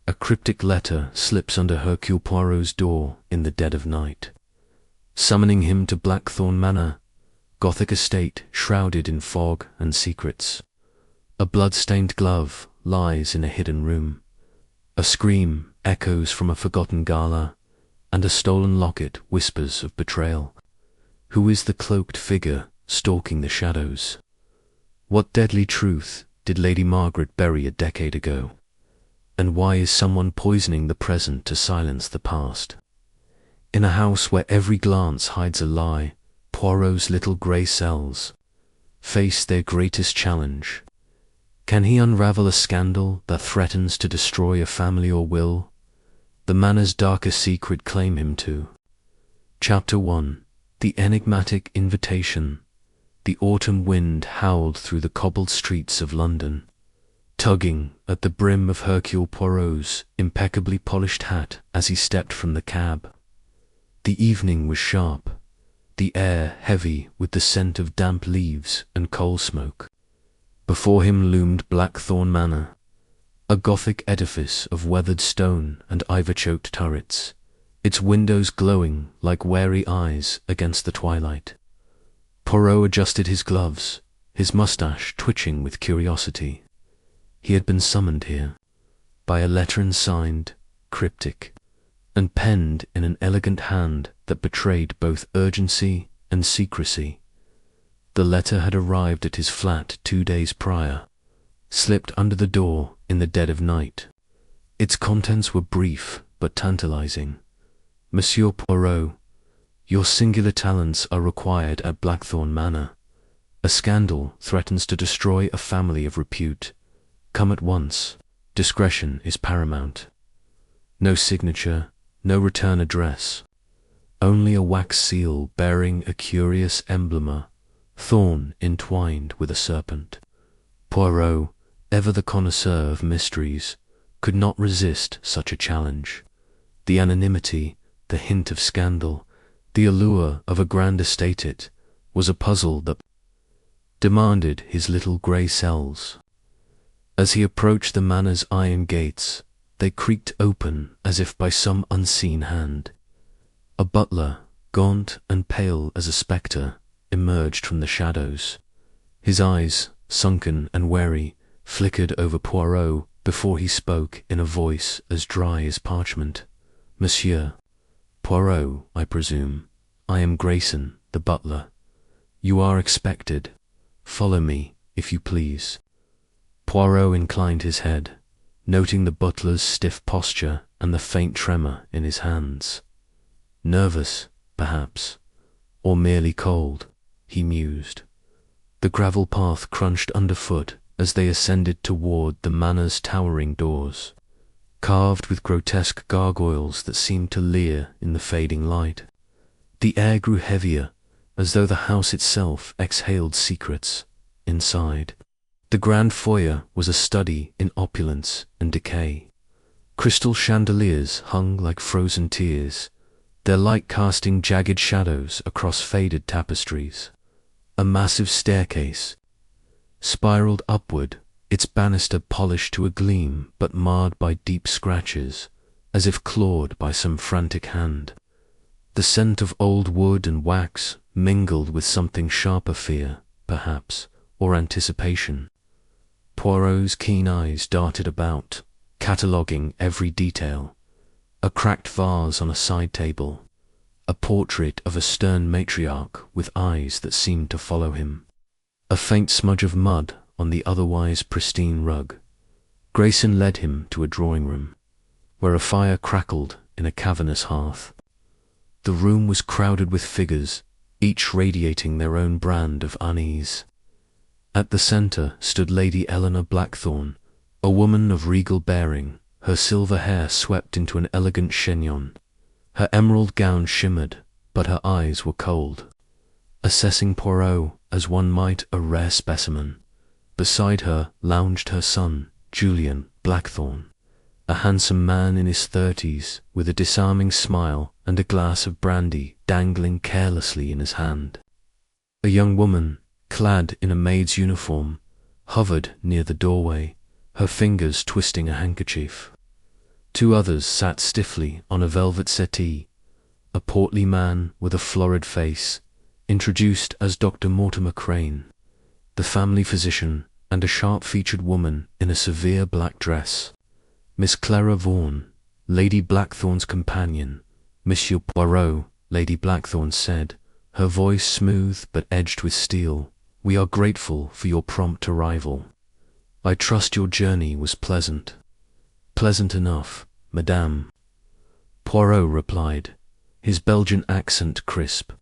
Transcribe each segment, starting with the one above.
A cryptic letter slips under Hercule Poirot's door in the dead of night, summoning him to Blackthorn Manor, Gothic estate shrouded in fog and secrets. A blood-stained glove lies in a hidden room. A scream echoes from a forgotten gala, and a stolen locket whispers of betrayal. Who is the cloaked figure stalking the shadows? What deadly truth did Lady Margaret bury a decade ago? And why is someone poisoning the present to silence the past? In a house where every glance hides a lie, Poirot's little grey cells face their greatest challenge. Can he unravel a scandal that threatens to destroy a family or will the manor's darkest secret claim him to? Chapter 1. The enigmatic invitation. The autumn wind howled through the cobbled streets of London, tugging at the brim of Hercule Poirot's impeccably polished hat as he stepped from the cab. The evening was sharp, the air heavy with the scent of damp leaves and coal smoke. Before him loomed Blackthorn Manor, a Gothic edifice of weathered stone and ivor-choked turrets, its windows glowing like wary eyes against the twilight. Poirot adjusted his gloves, his moustache twitching with curiosity. He had been summoned here by a letter signed, cryptic, and penned in an elegant hand that betrayed both urgency and secrecy. The letter had arrived at his flat 2 days prior, slipped under the door in the dead of night. Its contents were brief but tantalizing. Monsieur Poirot, your singular talents are required at Blackthorn Manor. A scandal threatens to destroy a family of repute. Come at once. Discretion is paramount. No signature, no return address. Only a wax seal bearing a curious emblem, thorn entwined with a serpent. Poirot, ever the connoisseur of mysteries, could not resist such a challenge. The anonymity, the hint of scandal, the allure of a grand estate was a puzzle that demanded his little grey cells. As he approached the manor's iron gates, they creaked open as if by some unseen hand. A butler, gaunt and pale as a spectre, emerged from the shadows. His eyes, sunken and wary, flickered over Poirot before he spoke in a voice as dry as parchment. Monsieur Poirot, I presume. I am Grayson, the butler. You are expected. Follow me, if you please. Poirot inclined his head, noting the butler's stiff posture and the faint tremor in his hands. Nervous, perhaps, or merely cold, he mused. The gravel path crunched underfoot as they ascended toward the manor's towering doors, carved with grotesque gargoyles that seemed to leer in the fading light. The air grew heavier, as though the house itself exhaled secrets. Inside, the grand foyer was a study in opulence and decay. Crystal chandeliers hung like frozen tears, their light casting jagged shadows across faded tapestries. A massive staircase spiraled upward, its banister polished to a gleam but marred by deep scratches, as if clawed by some frantic hand. The scent of old wood and wax mingled with something sharper, fear, perhaps, or anticipation. Poirot's keen eyes darted about, cataloguing every detail. A cracked vase on a side table, a portrait of a stern matriarch with eyes that seemed to follow him, a faint smudge of mud on the otherwise pristine rug. Grayson led him to a drawing room, where a fire crackled in a cavernous hearth. The room was crowded with figures, each radiating their own brand of unease. At the centre stood Lady Eleanor Blackthorn, a woman of regal bearing, her silver hair swept into an elegant chignon. Her emerald gown shimmered, but her eyes were cold, assessing Poirot as one might a rare specimen. Beside her lounged her son, Julian Blackthorn, a handsome man in his 30s, with a disarming smile and a glass of brandy dangling carelessly in his hand. A young woman, clad in a maid's uniform, hovered near the doorway, her fingers twisting a handkerchief. Two others sat stiffly on a velvet settee, a portly man with a florid face, introduced as Dr. Mortimer Crane, the family physician, and a sharp-featured woman in a severe black dress, Miss Clara Vaughan, Lady Blackthorn's companion. Monsieur Poirot, Lady Blackthorn said, her voice smooth but edged with steel, we are grateful for your prompt arrival. I trust your journey was pleasant. Pleasant enough, madame, Poirot replied, his Belgian accent crisp.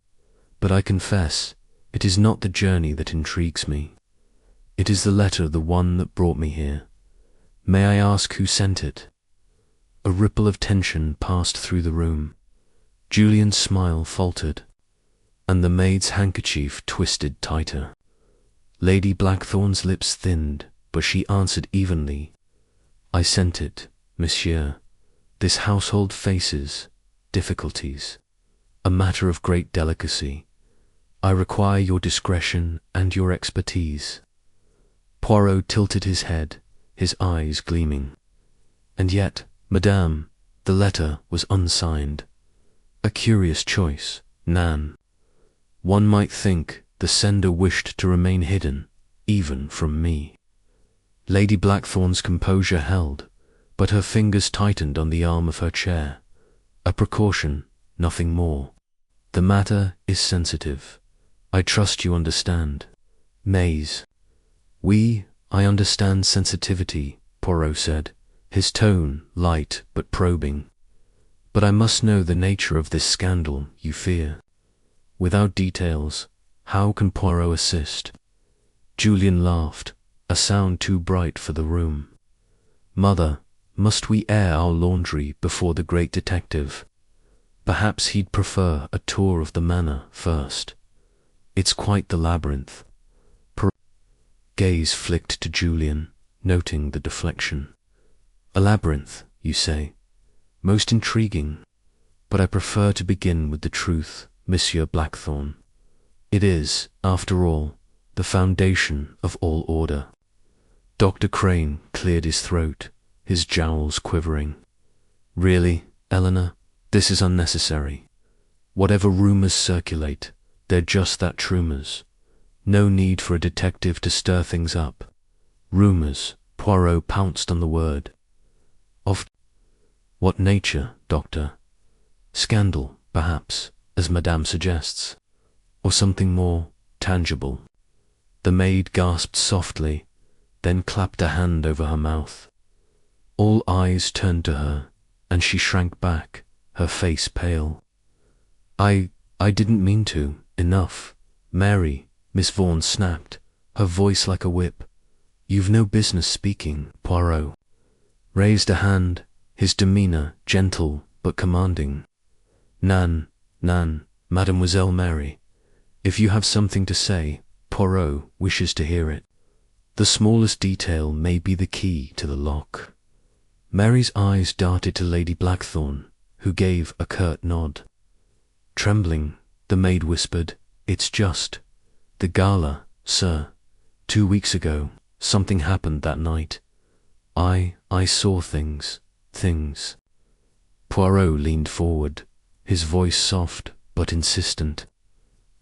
But I confess, it is not the journey that intrigues me. It is the letter, the one that brought me here. May I ask who sent it? A ripple of tension passed through the room. Julian's smile faltered, and the maid's handkerchief twisted tighter. Lady Blackthorn's lips thinned, but she answered evenly, I sent it, monsieur. This household faces difficulties, a matter of great delicacy. I require your discretion and your expertise. Poirot tilted his head, his eyes gleaming. And yet, madame, the letter was unsigned. A curious choice, Nan. One might think the sender wished to remain hidden, even from me. Lady Blackthorn's composure held, but her fingers tightened on the arm of her chair. A precaution, nothing more. The matter is sensitive. I trust you understand. Maze. I understand sensitivity, Poirot said, his tone light but probing. But I must know the nature of this scandal you fear. Without details, how can Poirot assist? Julian laughed, a sound too bright for the room. Mother, must we air our laundry before the great detective? Perhaps he'd prefer a tour of the manor first. It's quite the labyrinth. Gaze flicked to Julian, noting the deflection. A labyrinth, you say? Most intriguing. But I prefer to begin with the truth, Monsieur Blackthorn. It is, after all, the foundation of all order. Dr. Crane cleared his throat, his jowls quivering. Really, Eleanor, this is unnecessary. Whatever rumors circulate, they're just that, rumors. No need for a detective to stir things up. Rumors, Poirot pounced on the word. Of what nature, doctor? Scandal, perhaps, as madame suggests. Or something more tangible. The maid gasped softly, then clapped a hand over her mouth. All eyes turned to her, and she shrank back, her face pale. I didn't mean to. Enough. Mary, Miss Vaughan snapped, her voice like a whip. You've no business speaking, Poirot. Raised a hand, his demeanour gentle but commanding. Nan, Mademoiselle Mary, if you have something to say, Poirot wishes to hear it. The smallest detail may be the key to the lock. Mary's eyes darted to Lady Blackthorn, who gave a curt nod. Trembling, the maid whispered, It's just the gala, sir. 2 weeks ago, something happened that night. I saw things. Poirot leaned forward, his voice soft but insistent.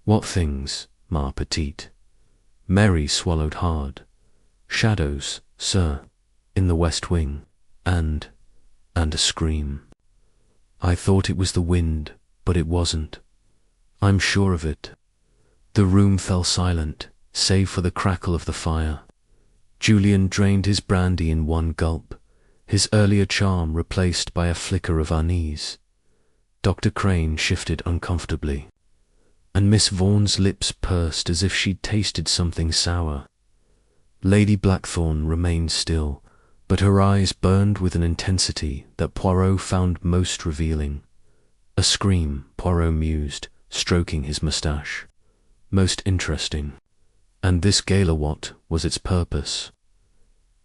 What things, ma petite? Mary swallowed hard. Shadows, sir, in the west wing, and a scream. I thought it was the wind, but it wasn't. I'm sure of it. The room fell silent, save for the crackle of the fire. Julian drained his brandy in one gulp, his earlier charm replaced by a flicker of unease. Dr. Crane shifted uncomfortably, and Miss Vaughan's lips pursed as if she'd tasted something sour. Lady Blackthorn remained still, but her eyes burned with an intensity that Poirot found most revealing. A scream, Poirot mused, stroking his moustache. Most interesting. And this gala, what was its purpose?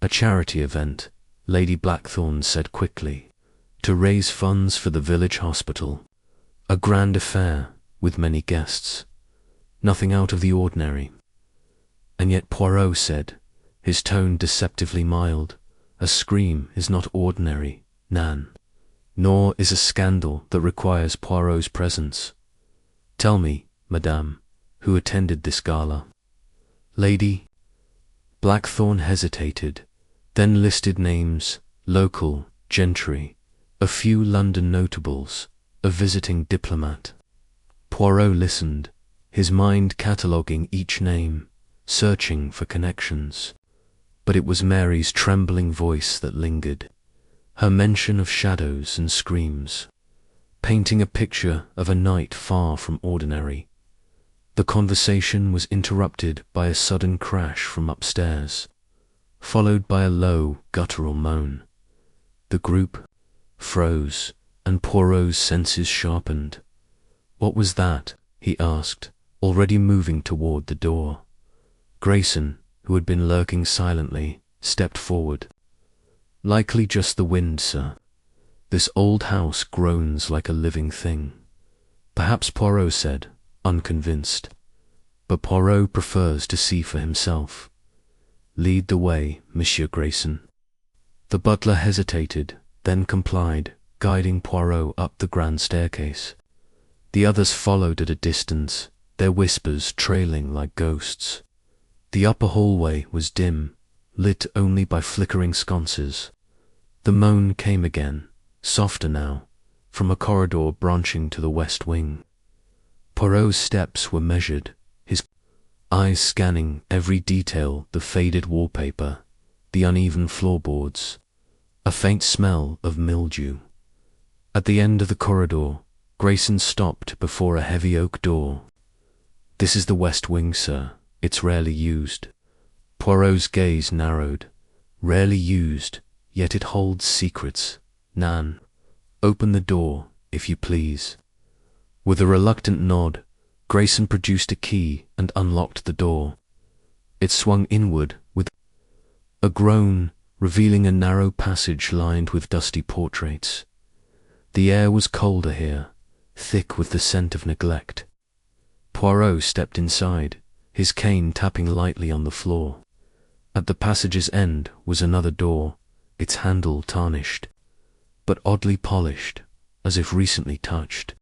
A charity event, Lady Blackthorn said quickly, to raise funds for the village hospital. A grand affair, with many guests. Nothing out of the ordinary. And yet Poirot said, his tone deceptively mild, a scream is not ordinary, Nan. nor is a scandal that requires Poirot's presence. Tell me, madame, who attended this gala? Lady Blackthorne hesitated, then listed names: local, gentry, a few London notables, a visiting diplomat. Poirot listened, his mind cataloguing each name, searching for connections. But it was Mary's trembling voice that lingered, her mention of shadows and screams, painting a picture of a night far from ordinary. The conversation was interrupted by a sudden crash from upstairs, followed by a low, guttural moan. The group froze, and Poirot's senses sharpened. What was that? He asked, already moving toward the door. Grayson, who had been lurking silently, stepped forward. Likely just the wind, sir. This old house groans like a living thing. Perhaps, Poirot said, unconvinced. But Poirot prefers to see for himself. Lead the way, Monsieur Grayson. The butler hesitated, then complied, guiding Poirot up the grand staircase. The others followed at a distance, their whispers trailing like ghosts. The upper hallway was dim, lit only by flickering sconces. The moan came again, softer now, from a corridor branching to the west wing. Poirot's steps were measured, his eyes scanning every detail: the faded wallpaper, the uneven floorboards, a faint smell of mildew. At the end of the corridor, Grayson stopped before a heavy oak door. This is the west wing, sir. It's rarely used. Poirot's gaze narrowed. Rarely used, yet it holds secrets. Nan, open the door, if you please. With a reluctant nod, Grayson produced a key and unlocked the door. It swung inward with a groan, revealing a narrow passage lined with dusty portraits. The air was colder here, thick with the scent of neglect. Poirot stepped inside, his cane tapping lightly on the floor. At the passage's end was another door, its handle tarnished, but oddly polished, as if recently touched.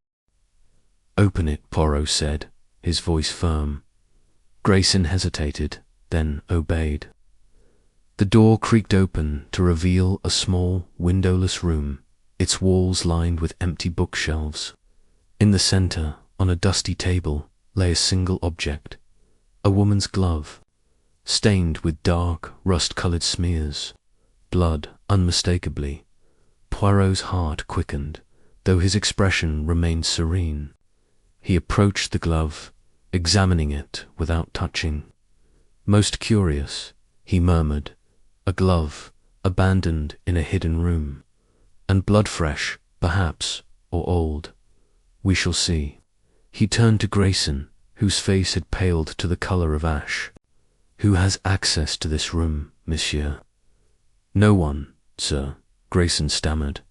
Open it, Poirot said, his voice firm. Grayson hesitated, then obeyed. The door creaked open to reveal a small, windowless room, its walls lined with empty bookshelves. In the center, on a dusty table, lay a single object, a woman's glove, stained with dark, rust-colored smears. Blood, unmistakably. Poirot's heart quickened, though his expression remained serene. He approached the glove, examining it without touching. Most curious, he murmured, a glove, abandoned in a hidden room, and blood-fresh, perhaps, or old. We shall see. He turned to Grayson, whose face had paled to the color of ash. Who has access to this room, monsieur? No one, sir, Grayson stammered.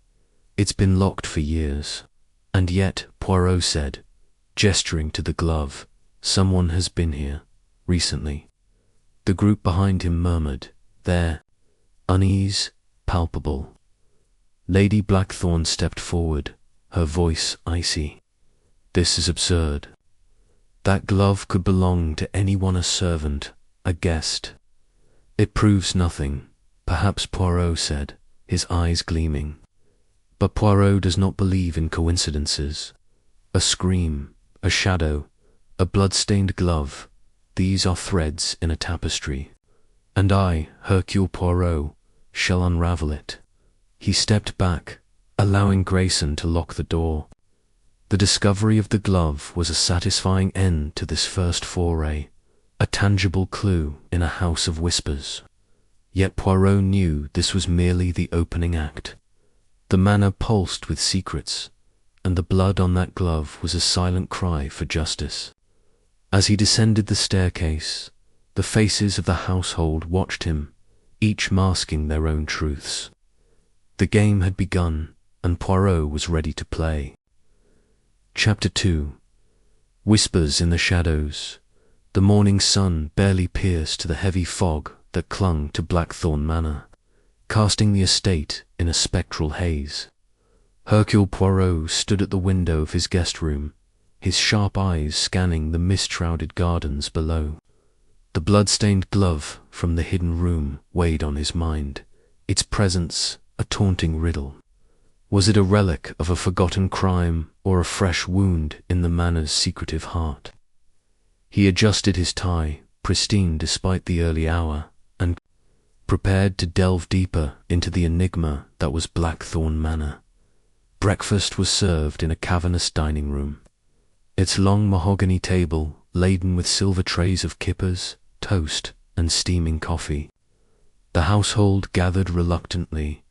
It's been locked for years. And yet, Poirot said, gesturing to the glove, someone has been here, recently. The group behind him murmured, their unease palpable. Lady Blackthorne stepped forward, her voice icy. This is absurd. That glove could belong to anyone, a servant, a guest. It proves nothing, perhaps, Poirot said, his eyes gleaming. But Poirot does not believe in coincidences. A scream, a shadow, a blood-stained glove, these are threads in a tapestry. And I, Hercule Poirot, shall unravel it. He stepped back, allowing Grayson to lock the door. The discovery of the glove was a satisfying end to this first foray, a tangible clue in a house of whispers. Yet Poirot knew this was merely the opening act. The manor pulsed with secrets, and the blood on that glove was a silent cry for justice. As he descended the staircase, the faces of the household watched him, each masking their own truths. The game had begun, and Poirot was ready to play. Chapter 2. Whispers in the shadows. The morning sun barely pierced the heavy fog that clung to Blackthorne Manor, casting the estate in a spectral haze. Hercule Poirot stood at the window of his guest room, his sharp eyes scanning the mist-shrouded gardens below. The blood-stained glove from the hidden room weighed on his mind, its presence a taunting riddle. Was it a relic of a forgotten crime or a fresh wound in the manor's secretive heart? He adjusted his tie, pristine despite the early hour, and prepared to delve deeper into the enigma that was Blackthorn Manor. Breakfast was served in a cavernous dining room, its long mahogany table laden with silver trays of kippers, toast, and steaming coffee. The household gathered reluctantly,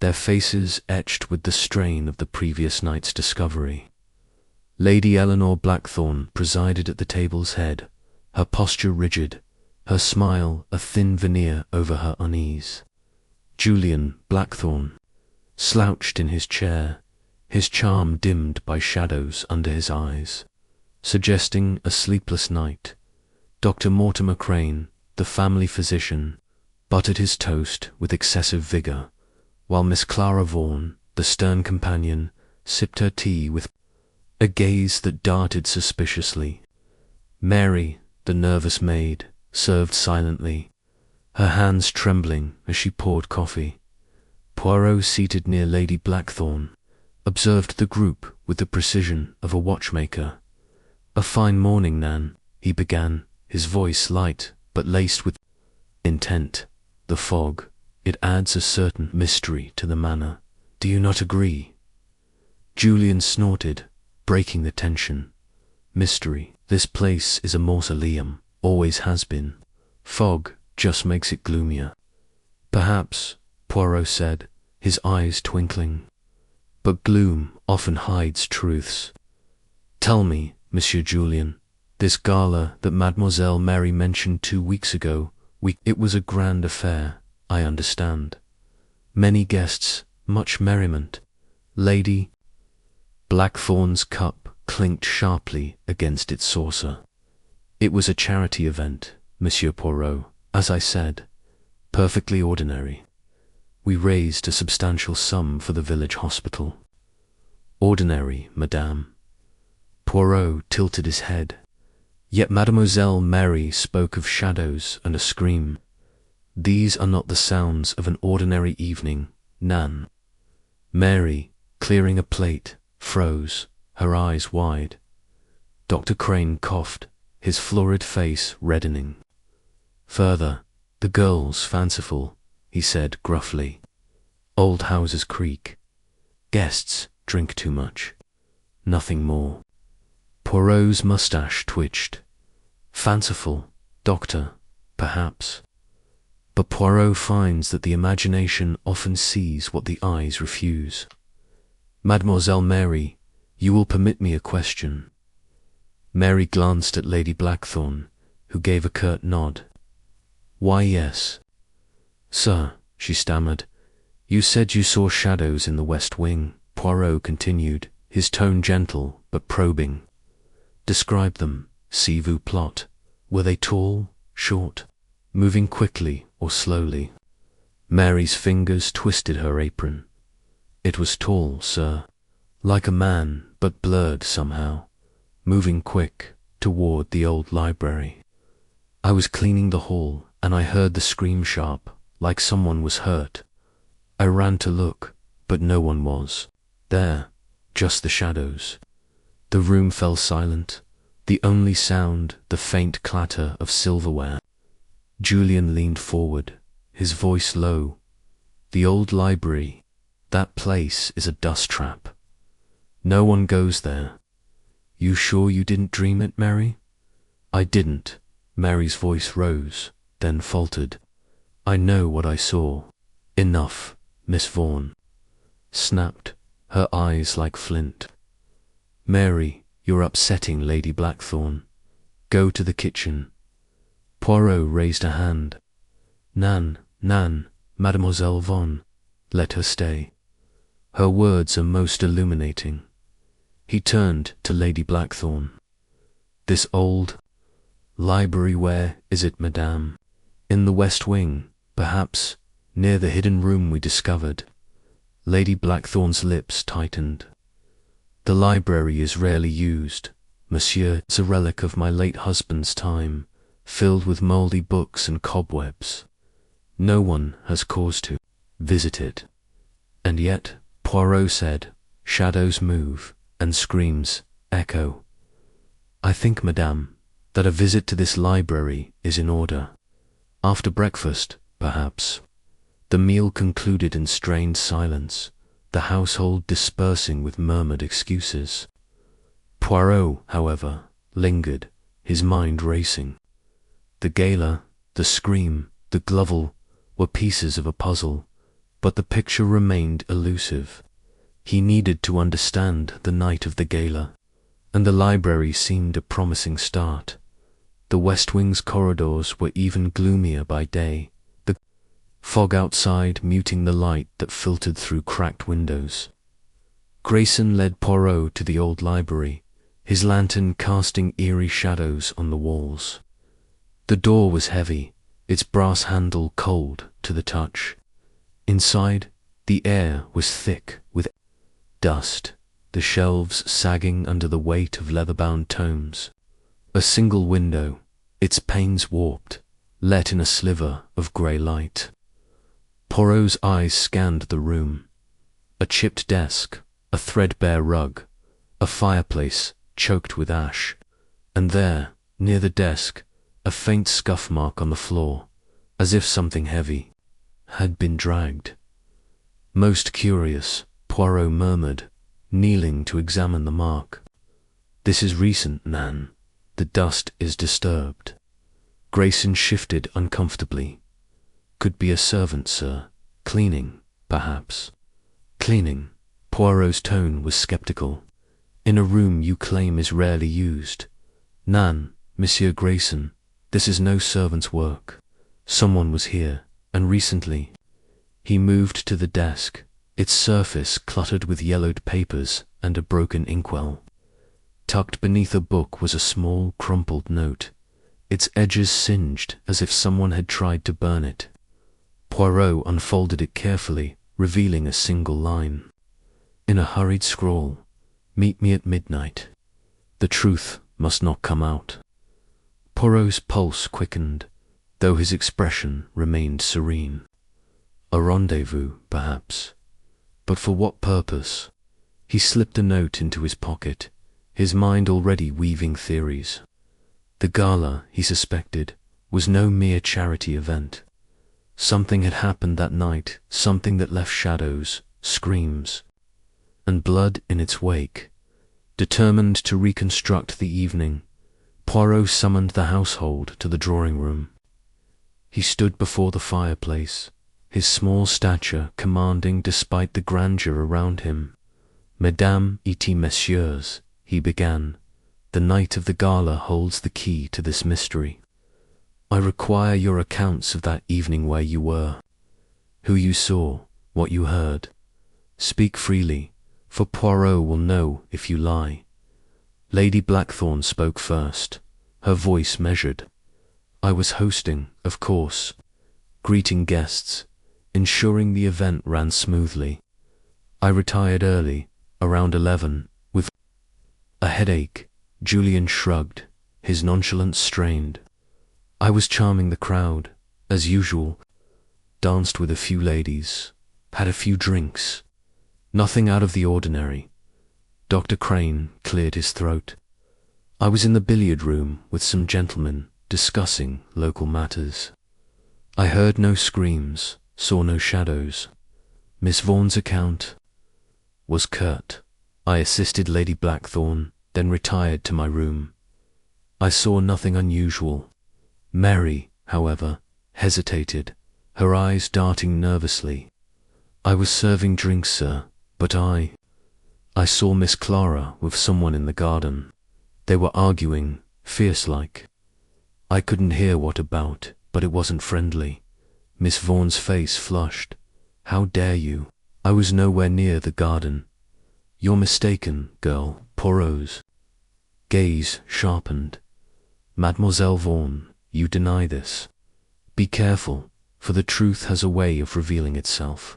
their faces etched with the strain of the previous night's discovery. Lady Eleanor Blackthorn presided at the table's head, her posture rigid, her smile a thin veneer over her unease. Julian Blackthorn slouched in his chair, his charm dimmed by shadows under his eyes, suggesting a sleepless night. Dr. Mortimer Crane, the family physician, buttered his toast with excessive vigour, while Miss Clara Vaughan, the stern companion, sipped her tea with a gaze that darted suspiciously. Mary, the nervous maid, served silently, her hands trembling as she poured coffee. Poirot, seated near Lady Blackthorn, observed the group with the precision of a watchmaker. "A fine morning, Nan," he began, his voice light but laced with intent. "The fog, it adds a certain mystery to the manor. Do you not agree?" Julian snorted, breaking the tension. "Mystery. This place is a mausoleum, always has been. Fog just makes it gloomier." "Perhaps," Poirot said, his eyes twinkling. "But gloom often hides truths. Tell me, Monsieur Julian, this gala that Mademoiselle Mary mentioned 2 weeks ago, it was a grand affair, I understand. Many guests, much merriment. Lady Blackthorn's cup clinked sharply against its saucer. "It was a charity event, Monsieur Poirot, as I said, perfectly ordinary. We raised a substantial sum for the village hospital." "Ordinary, madame." Poirot tilted his head. "Yet Mademoiselle Mary spoke of shadows and a scream. These are not the sounds of an ordinary evening, Nan." Mary, clearing a plate, froze, her eyes wide. Dr. Crane coughed, his florid face reddening. "Further, the girl's fanciful," he said gruffly. "Old houses creak. Guests drink too much. Nothing more." Poirot's moustache twitched. "Fanciful, doctor, perhaps. But Poirot finds that the imagination often sees what the eyes refuse. Mademoiselle Mary, you will permit me a question." Mary glanced at Lady Blackthorn, who gave a curt nod. "Why, yes." "Sir," she stammered, "you said you saw shadows in the west wing," Poirot continued, his tone gentle but probing. "Describe them, si vous plaît. Were they tall, short, moving quickly or slowly?" Mary's fingers twisted her apron. "It was tall, sir, like a man, but blurred somehow, moving quick toward the old library. I was cleaning the hall, and I heard the scream sharp, like someone was hurt. I ran to look, but no one was there, just the shadows." The room fell silent, the only sound the faint clatter of silverware. Julian leaned forward, his voice low. "The old library, that place is a dust trap. No one goes there. You sure you didn't dream it, Mary?" "I didn't." Mary's voice rose, then faltered. "I know what I saw." "Enough, Miss Vaughan," snapped, her eyes like flint. "Mary, you're upsetting Lady Blackthorn. Go to the kitchen." Poirot raised a hand. Nan, Mademoiselle Vaughan, let her stay. Her words are most illuminating." He turned to Lady Blackthorn. "This old library, where is it, madame?" "In the west wing, perhaps, near the hidden room we discovered." Lady Blackthorn's lips tightened. The library is rarely used, monsieur. It's a relic of my late husband's time, filled with mouldy books and cobwebs. No one has cause to visit it. And yet, Poirot said, shadows move, and screams echo. I think, madame, that a visit to this library is in order. After breakfast, perhaps. The meal concluded in strained silence, the household dispersing with murmured excuses. Poirot, however, lingered, his mind racing. The gala, the scream, the glovel were pieces of a puzzle, but the picture remained elusive. He needed to understand the night of the gala, and the library seemed a promising start. The West Wing's corridors were even gloomier by day, the fog outside muting the light that filtered through cracked windows. Grayson led Poirot to the old library, his lantern casting eerie shadows on the walls. The door was heavy, its brass handle cold to the touch. Inside, the air was thick with dust, the shelves sagging under the weight of leather-bound tomes. A single window, its panes warped, let in a sliver of grey light. Poirot's eyes scanned the room. A chipped desk, a threadbare rug, a fireplace choked with ash, and there, near the desk, a faint scuff mark on the floor, as if something heavy had been dragged. Most curious, Poirot murmured, kneeling to examine the mark. This is recent, Nan. The dust is disturbed. Grayson shifted uncomfortably. Could be a servant, sir. Cleaning, perhaps. Cleaning. Poirot's tone was skeptical. In a room you claim is rarely used. Nan, Monsieur Grayson, this is no servant's work. Someone was here, and recently. He moved to the desk, its surface cluttered with yellowed papers and a broken inkwell. Tucked beneath a book was a small, crumpled note, its edges singed as if someone had tried to burn it. Poirot unfolded it carefully, revealing a single line. In a hurried scrawl, meet me at midnight. The truth must not come out. Poirot's pulse quickened, though his expression remained serene. A rendezvous, perhaps. But for what purpose? He slipped a note into his pocket, his mind already weaving theories. The gala, he suspected, was no mere charity event. Something had happened that night, something that left shadows, screams, and blood in its wake. Determined to reconstruct the evening, Poirot summoned the household to the drawing-room. He stood before the fireplace, his small stature commanding despite the grandeur around him. Mesdames et messieurs, he began, the night of the gala holds the key to this mystery. I require your accounts of that evening where you were, who you saw, what you heard. Speak freely, for Poirot will know if you lie. Lady Blackthorn spoke first, her voice measured. I was hosting, of course, greeting guests, ensuring the event ran smoothly. I retired early, around 11, with a headache. Julian shrugged, his nonchalance strained. I was charming the crowd, as usual, danced with a few ladies, had a few drinks. Nothing out of the ordinary. Dr. Crane cleared his throat. I was in the billiard room with some gentlemen discussing local matters. I heard no screams, saw no shadows. Miss Vaughan's account was curt. I assisted Lady Blackthorn, then retired to my room. I saw nothing unusual. Mary, however, hesitated, her eyes darting nervously. I was serving drinks, sir, but I saw Miss Clara with someone in the garden. They were arguing, fierce-like. I couldn't hear what about, but it wasn't friendly. Miss Vaughan's face flushed. How dare you? I was nowhere near the garden. You're mistaken, girl. Poirot's gaze sharpened. Mademoiselle Vaughan, you deny this. Be careful, for the truth has a way of revealing itself.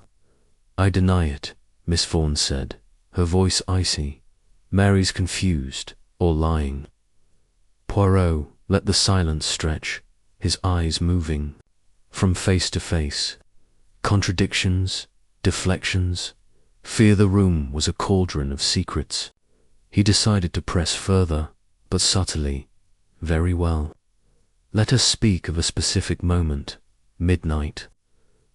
I deny it, Miss Vaughan said, her voice icy. Mary's confused, or lying. Poirot let the silence stretch, his eyes moving from face to face. Contradictions, deflections, fear the room was a cauldron of secrets. He decided to press further, but subtly. Very well. Let us speak of a specific moment. Midnight.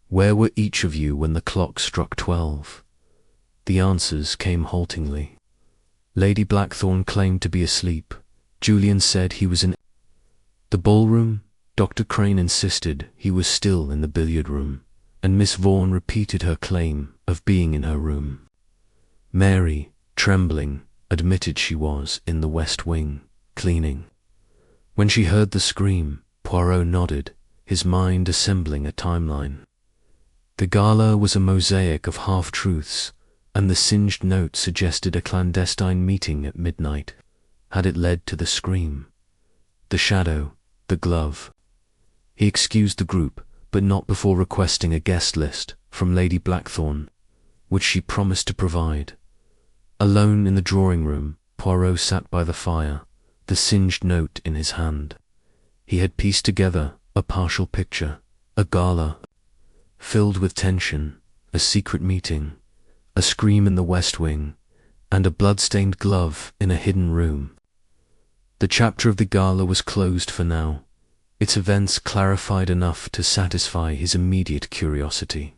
Where were each of you when the clock struck 12? The answers came haltingly. Lady Blackthorne claimed to be asleep. Julian said he was in the ballroom. Dr. Crane insisted he was still in the billiard room, and Miss Vaughan repeated her claim of being in her room. Mary, trembling, admitted she was in the West Wing, cleaning. When she heard the scream, Poirot nodded, his mind assembling a timeline. The gala was a mosaic of half-truths, and the singed note suggested a clandestine meeting at midnight. Had it led to the scream? The shadow, the glove. He excused the group, but not before requesting a guest list from Lady Blackthorne, which she promised to provide. Alone in the drawing-room, Poirot sat by the fire, the singed note in his hand. He had pieced together a partial picture, a gala, filled with tension, a secret meeting, a scream in the West Wing, and a blood-stained glove in a hidden room. The chapter of the gala was closed for now. Its events clarified enough to satisfy his immediate curiosity.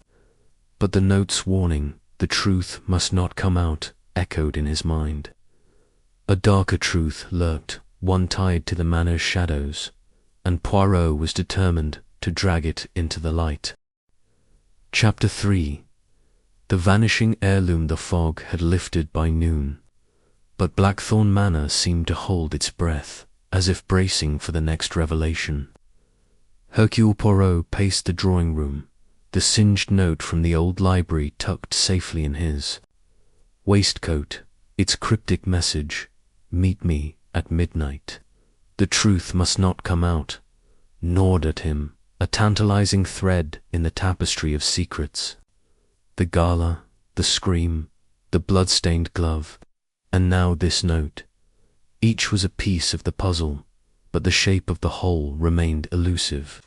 But the note's warning, the truth must not come out, echoed in his mind. A darker truth lurked, one tied to the manor's shadows, and Poirot was determined to drag it into the light. Chapter 3. The vanishing heirloom. The fog had lifted by noon, but Blackthorne Manor seemed to hold its breath, as if bracing for the next revelation. Hercule Poirot paced the drawing-room, the singed note from the old library tucked safely in his waistcoat, its cryptic message, "Meet me at midnight. The truth must not come out," gnawed at him, a tantalizing thread in the tapestry of secrets. The gala, the scream, the blood-stained glove, and now this note. Each was a piece of the puzzle, but the shape of the whole remained elusive.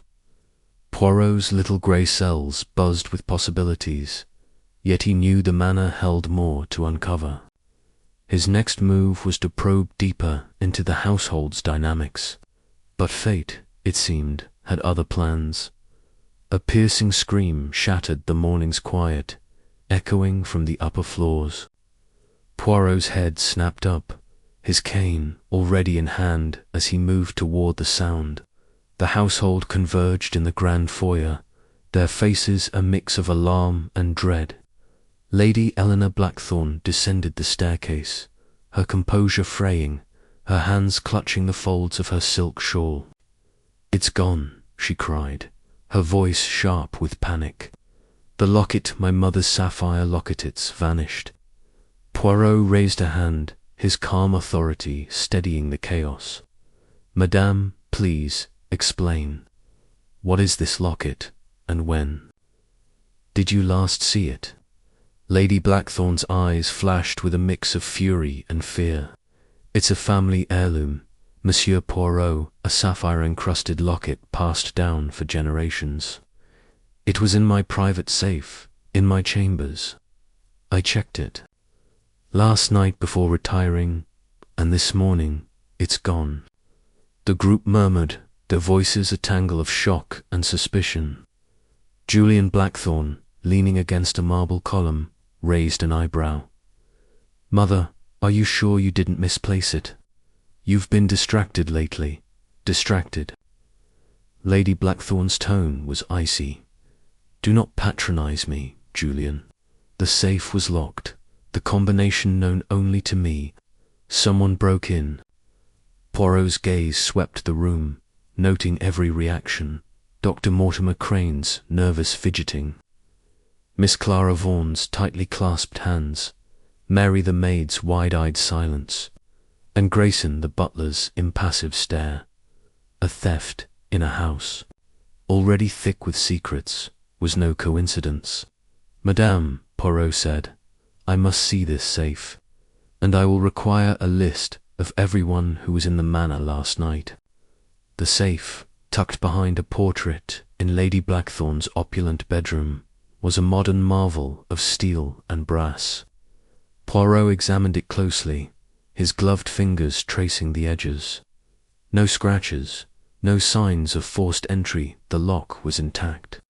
Poirot's little grey cells buzzed with possibilities, yet he knew the manor held more to uncover. His next move was to probe deeper into the household's dynamics. But fate, it seemed, had other plans. A piercing scream shattered the morning's quiet, echoing from the upper floors. Poirot's head snapped up, his cane already in hand as he moved toward the sound. The household converged in the grand foyer, their faces a mix of alarm and dread. Lady Eleanor Blackthorne descended the staircase, her composure fraying, her hands clutching the folds of her silk shawl. "It's gone," she cried, her voice sharp with panic. "The locket, my mother's sapphire locket, it's vanished." Poirot raised a hand, his calm authority steadying the chaos. "Madame, please, explain. What is this locket, and when? Did you last see it?" Lady Blackthorne's eyes flashed with a mix of fury and fear. "It's a family heirloom, Monsieur Poirot, a sapphire-encrusted locket passed down for generations. It was in my private safe, in my chambers. I checked it last night before retiring, and this morning it's gone." The group murmured, their voices a tangle of shock and suspicion. Julian Blackthorne, leaning against a marble column, raised an eyebrow. "Mother, are you sure you didn't misplace it? You've been distracted lately." "Distracted?" Lady Blackthorne's tone was icy. "Do not patronize me, Julian. The safe was locked, the combination known only to me. Someone broke in." Poirot's gaze swept the room, noting every reaction. Dr. Mortimer Crane's nervous fidgeting, Miss Clara Vaughan's tightly clasped hands, Mary the maid's wide-eyed silence, and Grayson the butler's impassive stare. A theft in a house, already thick with secrets, was no coincidence. "Madame," Poirot said. I must see this safe, and I will require a list of everyone who was in the manor last night. The safe, tucked behind a portrait in Lady Blackthorn's opulent bedroom, was a modern marvel of steel and brass. Poirot examined it closely, his gloved fingers tracing the edges. No scratches, no signs of forced entry. The lock was intact,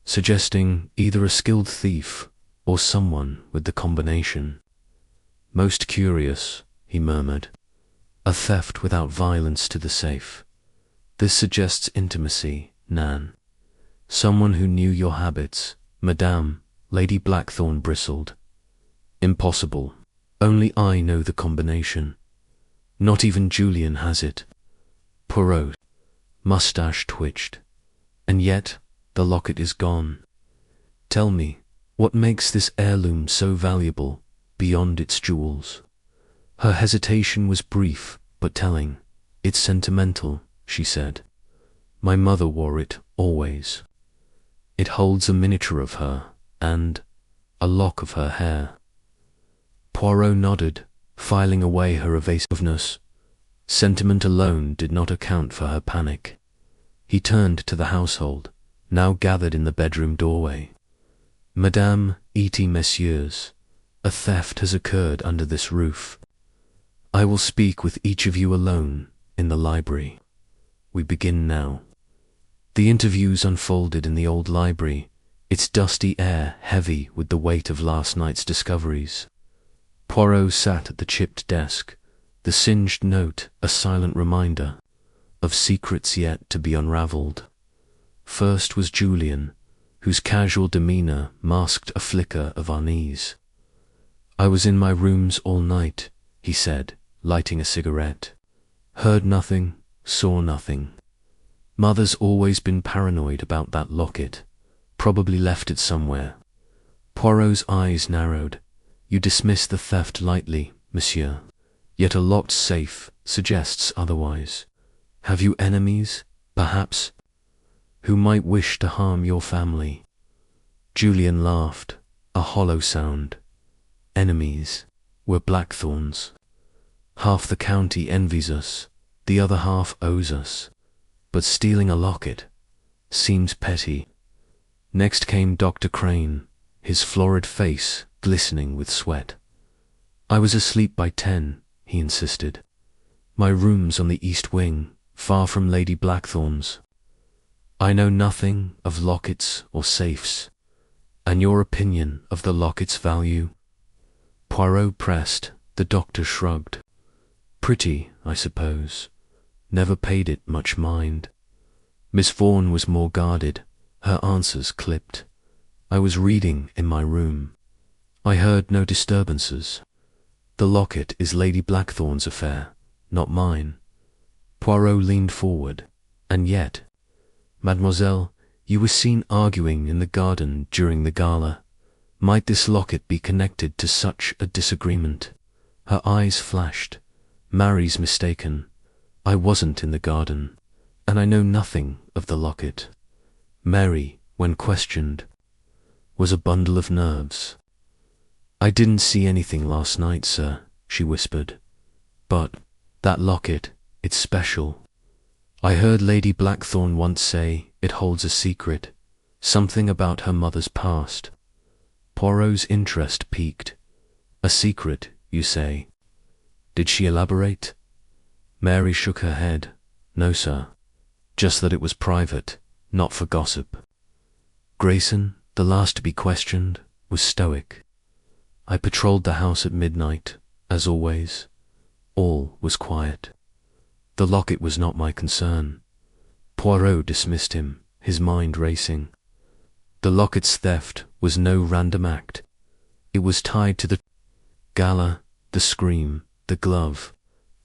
suggesting either a skilled thief or someone with the combination. Most curious, he murmured. A theft without violence to the safe. This suggests intimacy, Nan. Someone who knew your habits. Madame, Lady Blackthorn bristled. Impossible. Only I know the combination. Not even Julian has it. Poirot's mustache twitched. And yet, the locket is gone. Tell me, what makes this heirloom so valuable, beyond its jewels? Her hesitation was brief, but telling. It's sentimental, she said. My mother wore it, always. It holds a miniature of her, and a lock of her hair. Poirot nodded, filing away her evasiveness. Sentiment alone did not account for her panic. He turned to the household, now gathered in the bedroom doorway. Madame, et messieurs, a theft has occurred under this roof. I will speak with each of you alone in the library. We begin now. The interviews unfolded in the old library, its dusty air heavy with the weight of last night's discoveries. Poirot sat at the chipped desk, the singed note a silent reminder of secrets yet to be unravelled. First was Julian, whose casual demeanour masked a flicker of unease. I was in my rooms all night, he said, lighting a cigarette. Heard nothing, saw nothing. Mother's always been paranoid about that locket. Probably left it somewhere. Poirot's eyes narrowed. You dismiss the theft lightly, monsieur. Yet a locked safe suggests otherwise. Have you enemies, perhaps, who might wish to harm your family? Julian laughed, a hollow sound. Enemies were Blackthorns. Half the county envies us, the other half owes us. But stealing a locket seems petty. Next came Dr. Crane, his florid face glistening with sweat. I was asleep by 10, he insisted. My room's on the east wing, far from Lady Blackthorn's. I know nothing of lockets or safes. And your opinion of the locket's value? Poirot pressed. The doctor shrugged. Pretty, I suppose. Never paid it much mind. Miss Vaughan was more guarded, her answers clipped. I was reading in my room. I heard no disturbances. The locket is Lady Blackthorn's affair, not mine. Poirot leaned forward. And yet, mademoiselle, you were seen arguing in the garden during the gala. Might this locket be connected to such a disagreement? Her eyes flashed. Mary's mistaken. I wasn't in the garden, and I know nothing of the locket. Mary, when questioned, was a bundle of nerves. I didn't see anything last night, sir, she whispered. But that locket, it's special. I heard Lady Blackthorn once say it holds a secret, something about her mother's past. Poirot's interest piqued. A secret, you say? Did she elaborate? Mary shook her head. No, sir. Just that it was private, not for gossip. Grayson, the last to be questioned, was stoic. I patrolled the house at midnight, as always. All was quiet. The locket was not my concern. Poirot dismissed him, his mind racing. The locket's theft was no random act. It was tied to the gala, the scream, the glove.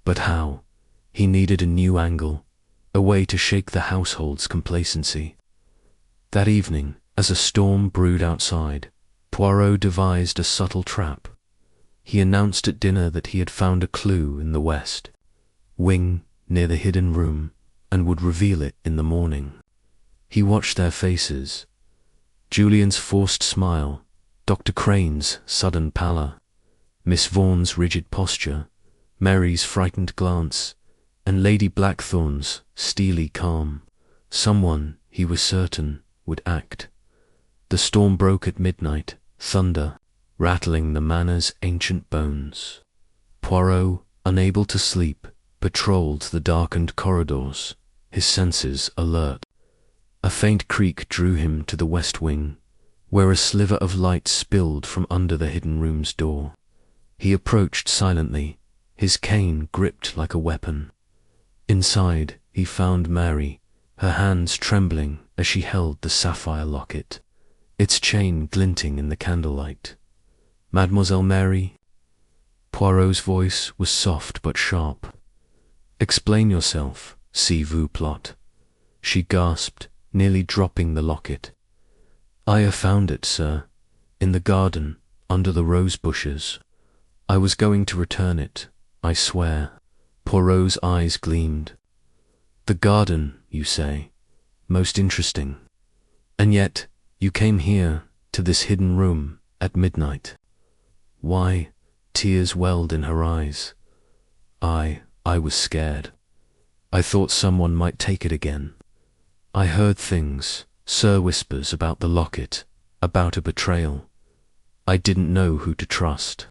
But how? He needed a new angle, a way to shake the household's complacency. That evening, as a storm brewed outside, Poirot devised a subtle trap. He announced at dinner that he had found a clue in the west wing near the hidden room, and would reveal it in the morning. He watched their faces. Julian's forced smile, Dr. Crane's sudden pallor, Miss Vaughan's rigid posture, Mary's frightened glance, and Lady Blackthorn's steely calm. Someone, he was certain, would act. The storm broke at midnight, thunder, rattling the manor's ancient bones. Poirot, unable to sleep, patrolled the darkened corridors, his senses alert. A faint creak drew him to the west wing, where a sliver of light spilled from under the hidden room's door. He approached silently, his cane gripped like a weapon. Inside, he found Mary, her hands trembling as she held the sapphire locket, its chain glinting in the candlelight. "Mademoiselle Mary?" Poirot's voice was soft but sharp. "Explain yourself, s'il vous plaît," she gasped, nearly dropping the locket. "I have found it, sir, in the garden, under the rose bushes. I was going to return it, I swear." Poirot's eyes gleamed. "The garden, you say? Most interesting. And yet, you came here, to this hidden room, at midnight. Why?" Tears welled in her eyes. I was scared. I thought someone might take it again. I heard things, whispers about the locket, about a betrayal. I didn't know who to trust."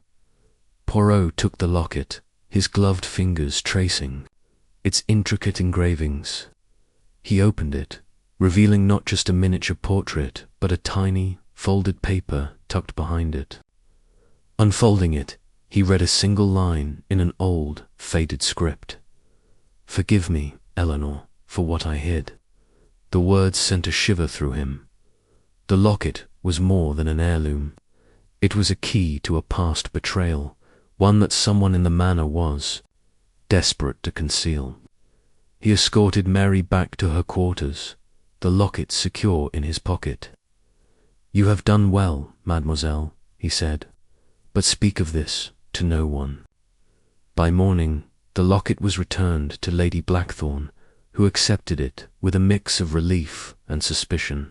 Poirot took the locket, his gloved fingers tracing its intricate engravings. He opened it, revealing not just a miniature portrait, but a tiny, folded paper tucked behind it. Unfolding it, he read a single line in an old, faded script. "Forgive me, Eleanor, for what I hid." The words sent a shiver through him. The locket was more than an heirloom. It was a key to a past betrayal, one that someone in the manor was desperate to conceal. He escorted Mary back to her quarters, the locket secure in his pocket. "You have done well, mademoiselle," he said, "but speak of this to no one." By morning, the locket was returned to Lady Blackthorn, who accepted it with a mix of relief and suspicion.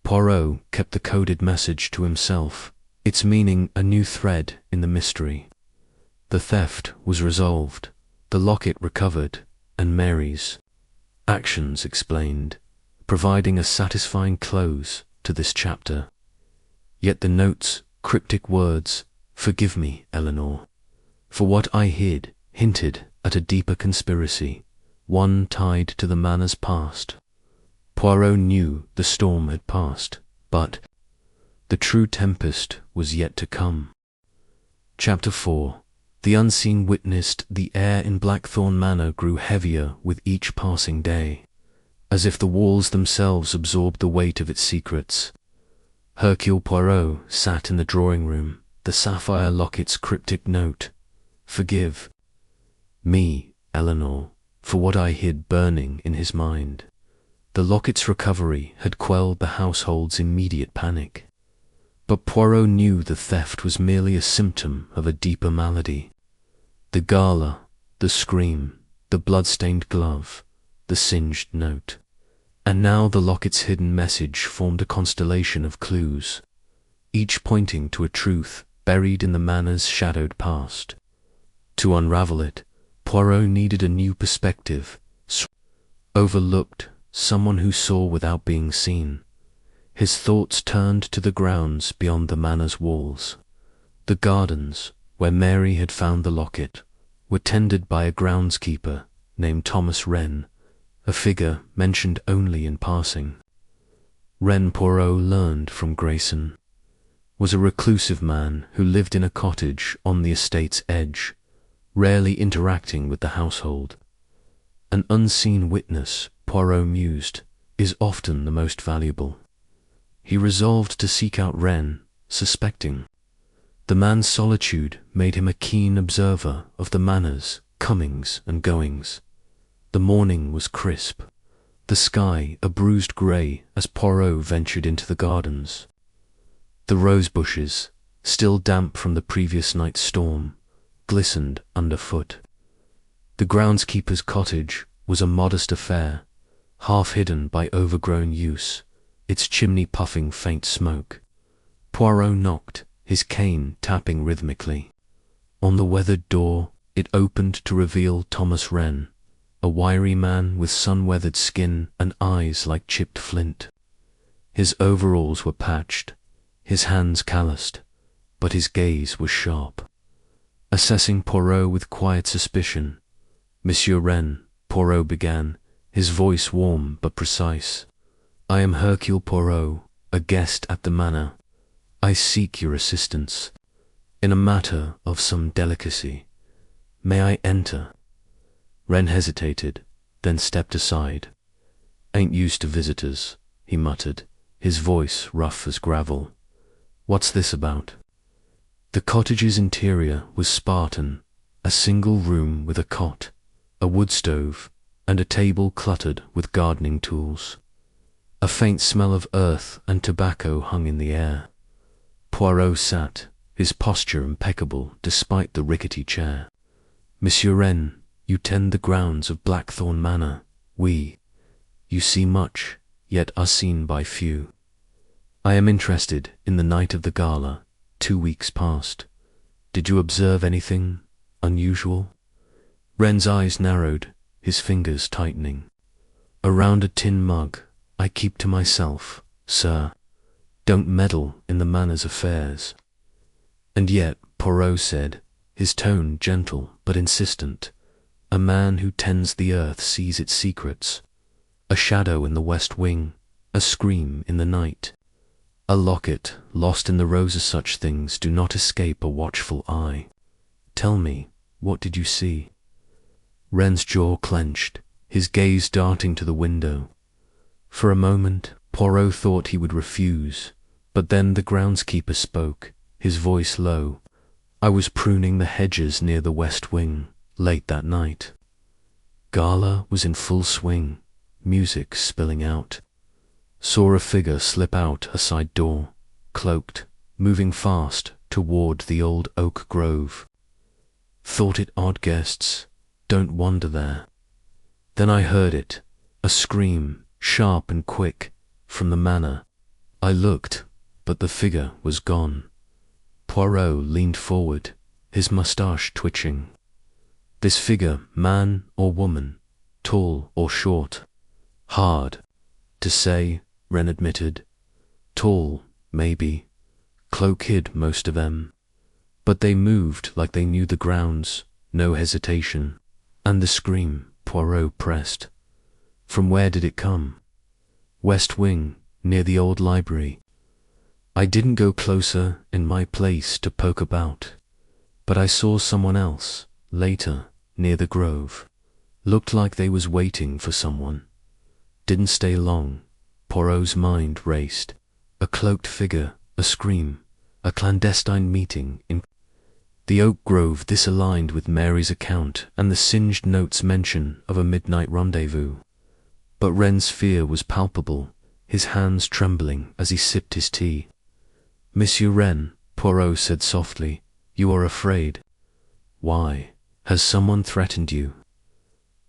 Poirot kept the coded message to himself, its meaning a new thread in the mystery. The theft was resolved, the locket recovered, and Mary's actions explained, providing a satisfying close to this chapter. Yet the note's cryptic words, "Forgive me, Eleanor, for what I hid," hinted at a deeper conspiracy, one tied to the manor's past. Poirot knew the storm had passed, but the true tempest was yet to come. Chapter 4. The unseen witnessed the air in Blackthorn Manor grew heavier with each passing day, as if the walls themselves absorbed the weight of its secrets. Hercule Poirot sat in the drawing-room, the sapphire locket's cryptic note, "Forgive me, Eleanor, for what I hid," burning in his mind. The locket's recovery had quelled the household's immediate panic. But Poirot knew the theft was merely a symptom of a deeper malady. The gala, the scream, the blood-stained glove, the singed note. And now the locket's hidden message formed a constellation of clues, each pointing to a truth buried in the manor's shadowed past. To unravel it, Poirot needed a new perspective, overlooked, someone who saw without being seen. His thoughts turned to the grounds beyond the manor's walls. The gardens, where Mary had found the locket, were tended by a groundskeeper named Thomas Wren, a figure mentioned only in passing. Wren, Poirot learned from Grayson, was a reclusive man who lived in a cottage on the estate's edge, rarely interacting with the household. An unseen witness, Poirot mused, is often the most valuable. He resolved to seek out Wren, suspecting. The man's solitude made him a keen observer of the manor's comings and goings. The morning was crisp, the sky a bruised grey as Poirot ventured into the gardens. The rose bushes, still damp from the previous night's storm, glistened underfoot. The groundskeeper's cottage was a modest affair, half hidden by overgrown yews, its chimney puffing faint smoke. Poirot knocked, his cane tapping rhythmically. On the weathered door, it opened to reveal Thomas Wren, a wiry man with sun-weathered skin and eyes like chipped flint. His overalls were patched, his hands calloused, but his gaze was sharp. Assessing Poirot with quiet suspicion, "Monsieur Wren," Poirot began, his voice warm but precise. "I am Hercule Poirot, a guest at the manor. I seek your assistance in a matter of some delicacy. May I enter?" Wren hesitated, then stepped aside. "Ain't used to visitors," he muttered, his voice rough as gravel. "What's this about?" The cottage's interior was Spartan, a single room with a cot, a wood stove, and a table cluttered with gardening tools. A faint smell of earth and tobacco hung in the air. Poirot sat, his posture impeccable despite the rickety chair. "Monsieur Wren, you tend the grounds of Blackthorn Manor. You see much, yet are seen by few. I am interested in the night of the gala, 2 weeks past. Did you observe anything unusual?" Wren's eyes narrowed, his fingers tightening. "Around a tin mug, I keep to myself, sir. Don't meddle in the manor's affairs." "And yet," Poirot said, his tone gentle but insistent, "a man who tends the earth sees its secrets. A shadow in the west wing, a scream in the night, a locket lost in the roses. Such things do not escape a watchful eye. Tell me, what did you see?" Wren's jaw clenched, his gaze darting to the window. For a moment, Poirot thought he would refuse, but then the groundskeeper spoke, his voice low. "I was pruning the hedges near the west wing, late that night. Gala was in full swing, music spilling out. Saw a figure slip out a side door, cloaked, moving fast toward the old oak grove. Thought it odd guests don't wander there. Then I heard it, a scream, sharp and quick, from the manor. I looked, but the figure was gone." Poirot leaned forward, his moustache twitching. "This figure, man or woman, tall or short?" "Hard to say," Wren admitted. "Tall, maybe. Cloak hid most of them. But they moved like they knew the grounds, no hesitation. And the scream," Poirot pressed. "From where did it come?" "West wing, near the old library. I didn't go closer in my place to poke about, but I saw someone else, later, near the grove. Looked like they was waiting for someone. Didn't stay long." Poirot's mind raced. A cloaked figure, a scream, a clandestine meeting in the oak grove. This aligned with Mary's account and the singed note's mention of a midnight rendezvous. But Wren's fear was palpable, his hands trembling as he sipped his tea. "Monsieur Wren," Poirot said softly, "you are afraid. Why? Has someone threatened you?"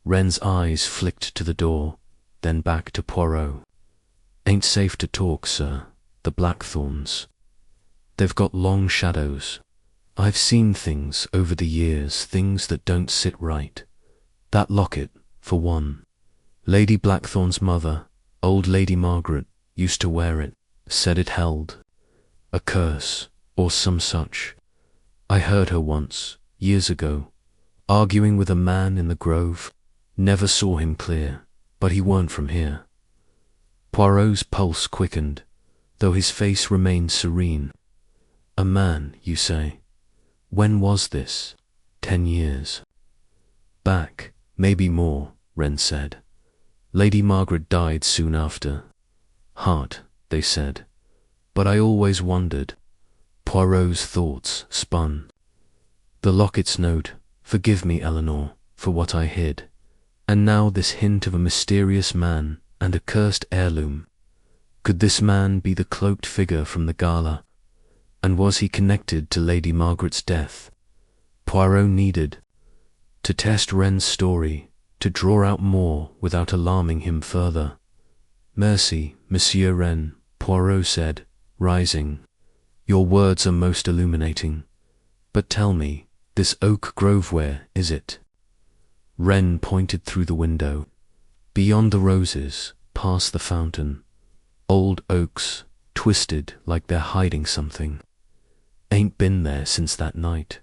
Wren's eyes flicked to the door, then back to Poirot. "Ain't safe to talk, sir. The Blackthorns. They've got long shadows. I've seen things over the years, things that don't sit right. That locket, for one. Lady Blackthorn's mother, old Lady Margaret, used to wear it, said it held a curse, or some such. I heard her once, years ago, arguing with a man in the grove. Never saw him clear, but he weren't from here." Poirot's pulse quickened, though his face remained serene. "A man, you say? When was this? 10 years?" "Back, maybe more," Wren said. "Lady Margaret died soon after. Heart, they said. But I always wondered." Poirot's thoughts spun. The locket's note, "Forgive me, Eleanor, for what I hid." And now this hint of a mysterious man and a cursed heirloom. Could this man be the cloaked figure from the gala? And was he connected to Lady Margaret's death? Poirot needed to test Wren's story, to draw out more without alarming him further. "Merci, Monsieur Wren," Poirot said, rising. Your words are most illuminating. But tell me, this oak grove, where is it? Wren pointed through the window. Beyond the roses, past the fountain. Old oaks, twisted like they're hiding something. Ain't been there since that night.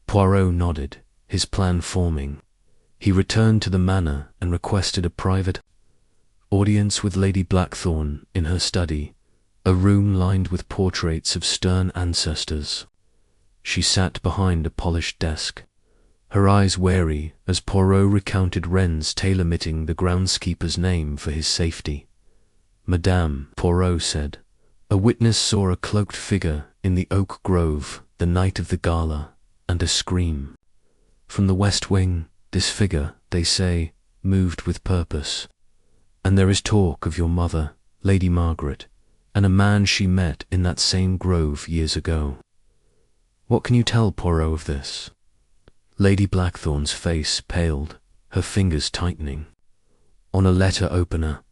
Poirot nodded, his plan forming. He returned to the manor and requested a private audience with Lady Blackthorne in her study, a room lined with portraits of stern ancestors. She sat behind a polished desk, her eyes wary as Poirot recounted Wren's tailor-omitting the groundskeeper's name for his safety. Madame, Poirot said, a witness saw a cloaked figure in the oak grove the night of the gala, and a scream. From the west wing, this figure, they say, moved with purpose. And there is talk of your mother, Lady Margaret, and a man she met in that same grove years ago. What can you tell Poirot of this? Lady Blackthorne's face paled, her fingers tightening. On a letter opener.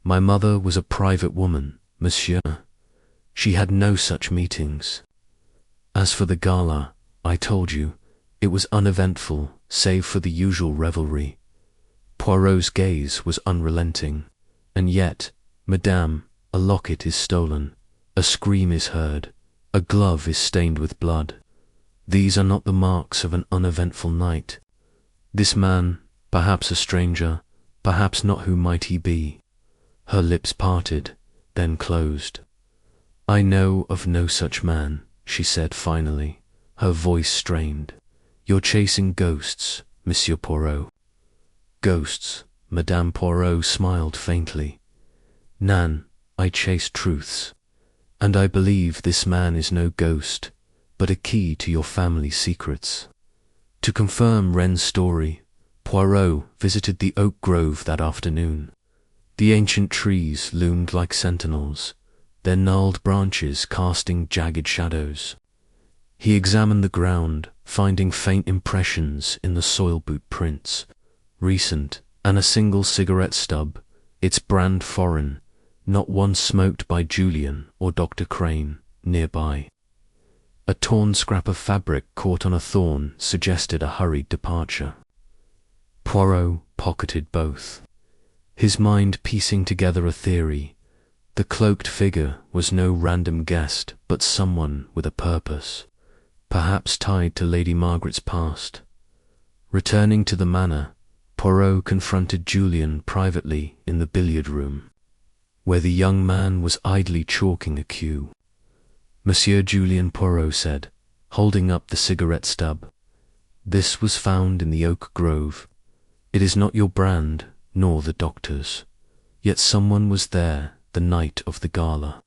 My mother was a private woman, monsieur. She had no such meetings. As for the gala, I told you, it was uneventful, save for the usual revelry. Poirot's gaze was unrelenting. And yet, madame, a locket is stolen, a scream is heard, a glove is stained with blood. These are not the marks of an uneventful night. This man, perhaps a stranger, perhaps not, who might he be? Her lips parted, then closed. I know of no such man, she said finally, her voice strained. You're chasing ghosts, Monsieur Poirot. Ghosts, Madame Poirot smiled faintly. Nan, I chase truths, and I believe this man is no ghost, but a key to your family secrets. To confirm Wren's story, Poirot visited the oak grove that afternoon. The ancient trees loomed like sentinels, their gnarled branches casting jagged shadows. He examined the ground, finding faint impressions in the soil boot prints, recent, and a single cigarette stub, its brand foreign, not one smoked by Julian or Dr. Crane, nearby. A torn scrap of fabric caught on a thorn suggested a hurried departure. Poirot pocketed both, his mind piecing together a theory. The cloaked figure was no random guest, but someone with a purpose, perhaps tied to Lady Margaret's past. Returning to the manor, Poirot confronted Julian privately in the billiard room, where the young man was idly chalking a cue. Monsieur Julien, Poirot said, holding up the cigarette stub. This was found in the oak grove. It is not your brand, nor the doctor's. Yet someone was there the night of the gala.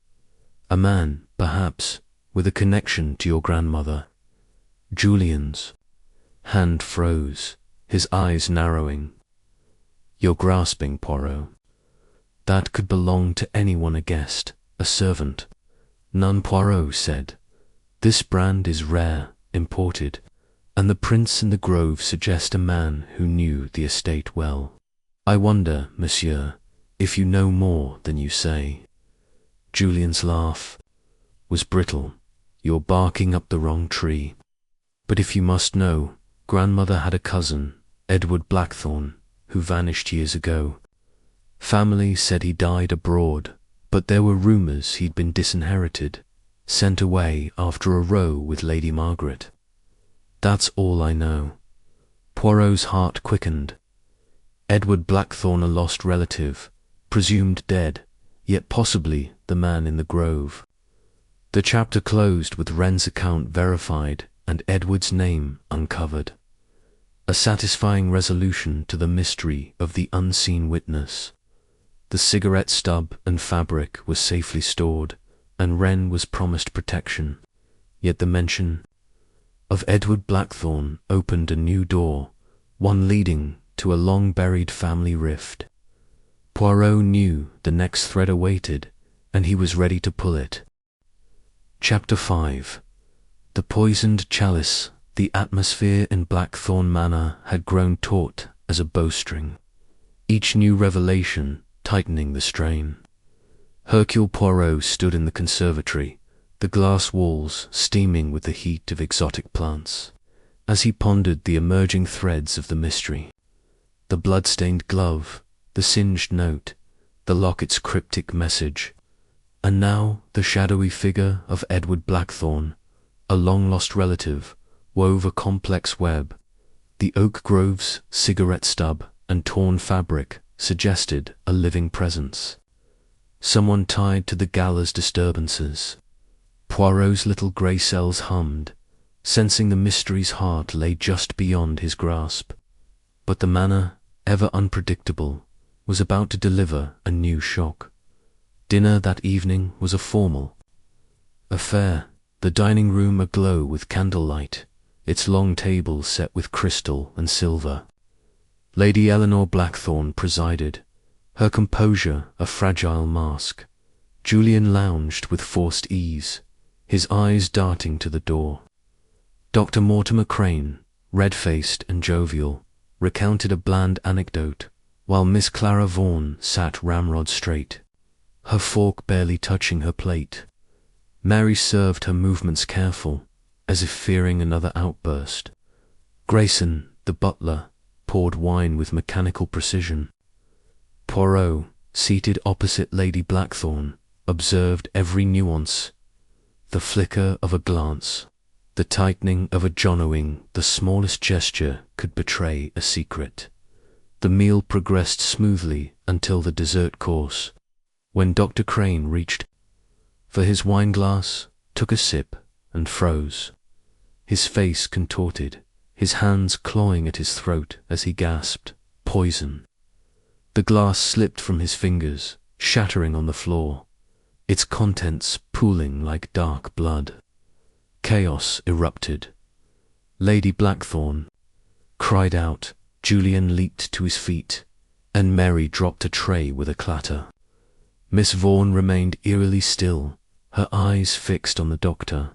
A man, perhaps, with a connection to your grandmother. Julian's hand froze, his eyes narrowing. You're grasping, Poirot. That could belong to anyone, a guest, a servant. None, Poirot said. This brand is rare, imported, and the prints in the grove suggest a man who knew the estate well. I wonder, monsieur, if you know more than you say. Julian's laugh was brittle. You're barking up the wrong tree. But if you must know, grandmother had a cousin, Edward Blackthorne, who vanished years ago. Family said he died abroad, but there were rumours he'd been disinherited, sent away after a row with Lady Margaret. That's all I know. Poirot's heart quickened. Edward Blackthorne, a lost relative, presumed dead, yet possibly the man in the grove. The chapter closed with Wren's account verified and Edward's name uncovered. A satisfying resolution to the mystery of the unseen witness. The cigarette stub and fabric was safely stored, and Wren was promised protection. Yet the mention of Edward Blackthorne opened a new door, one leading to a long-buried family rift. Poirot knew the next thread awaited, and he was ready to pull it. Chapter 5. The poisoned chalice. The atmosphere in Blackthorne Manor had grown taut as a bowstring, each new revelation tightening the strain. Hercule Poirot stood in the conservatory, the glass walls steaming with the heat of exotic plants, as he pondered the emerging threads of the mystery. The blood-stained glove, the singed note, the locket's cryptic message, and now the shadowy figure of Edward Blackthorne, a long-lost relative, wove a complex web. The oak grove's cigarette stub and torn fabric suggested a living presence, someone tied to the gala's disturbances. Poirot's little grey cells hummed, sensing the mystery's heart lay just beyond his grasp. But the manor, ever unpredictable, was about to deliver a new shock. Dinner that evening was a formal affair, the dining room aglow with candlelight, its long table set with crystal and silver. Lady Eleanor Blackthorne presided, her composure a fragile mask. Julian lounged with forced ease, his eyes darting to the door. Dr. Mortimer Crane, red-faced and jovial, recounted a bland anecdote, while Miss Clara Vaughan sat ramrod straight, her fork barely touching her plate. Mary served her movements careful, as if fearing another outburst. Grayson, the butler, poured wine with mechanical precision. Poirot, seated opposite Lady Blackthorne, observed every nuance, the flicker of a glance, the tightening of a johnnoing. The smallest gesture could betray a secret. The meal progressed smoothly until the dessert course, when Dr. Crane reached for his wineglass, took a sip, and froze, his face contorted, his hands clawing at his throat as he gasped, "Poison." The glass slipped from his fingers, shattering on the floor, its contents pooling like dark blood. Chaos erupted. Lady Blackthorne cried out, Julian leaped to his feet, and Mary dropped a tray with a clatter. Miss Vaughan remained eerily still, her eyes fixed on the doctor.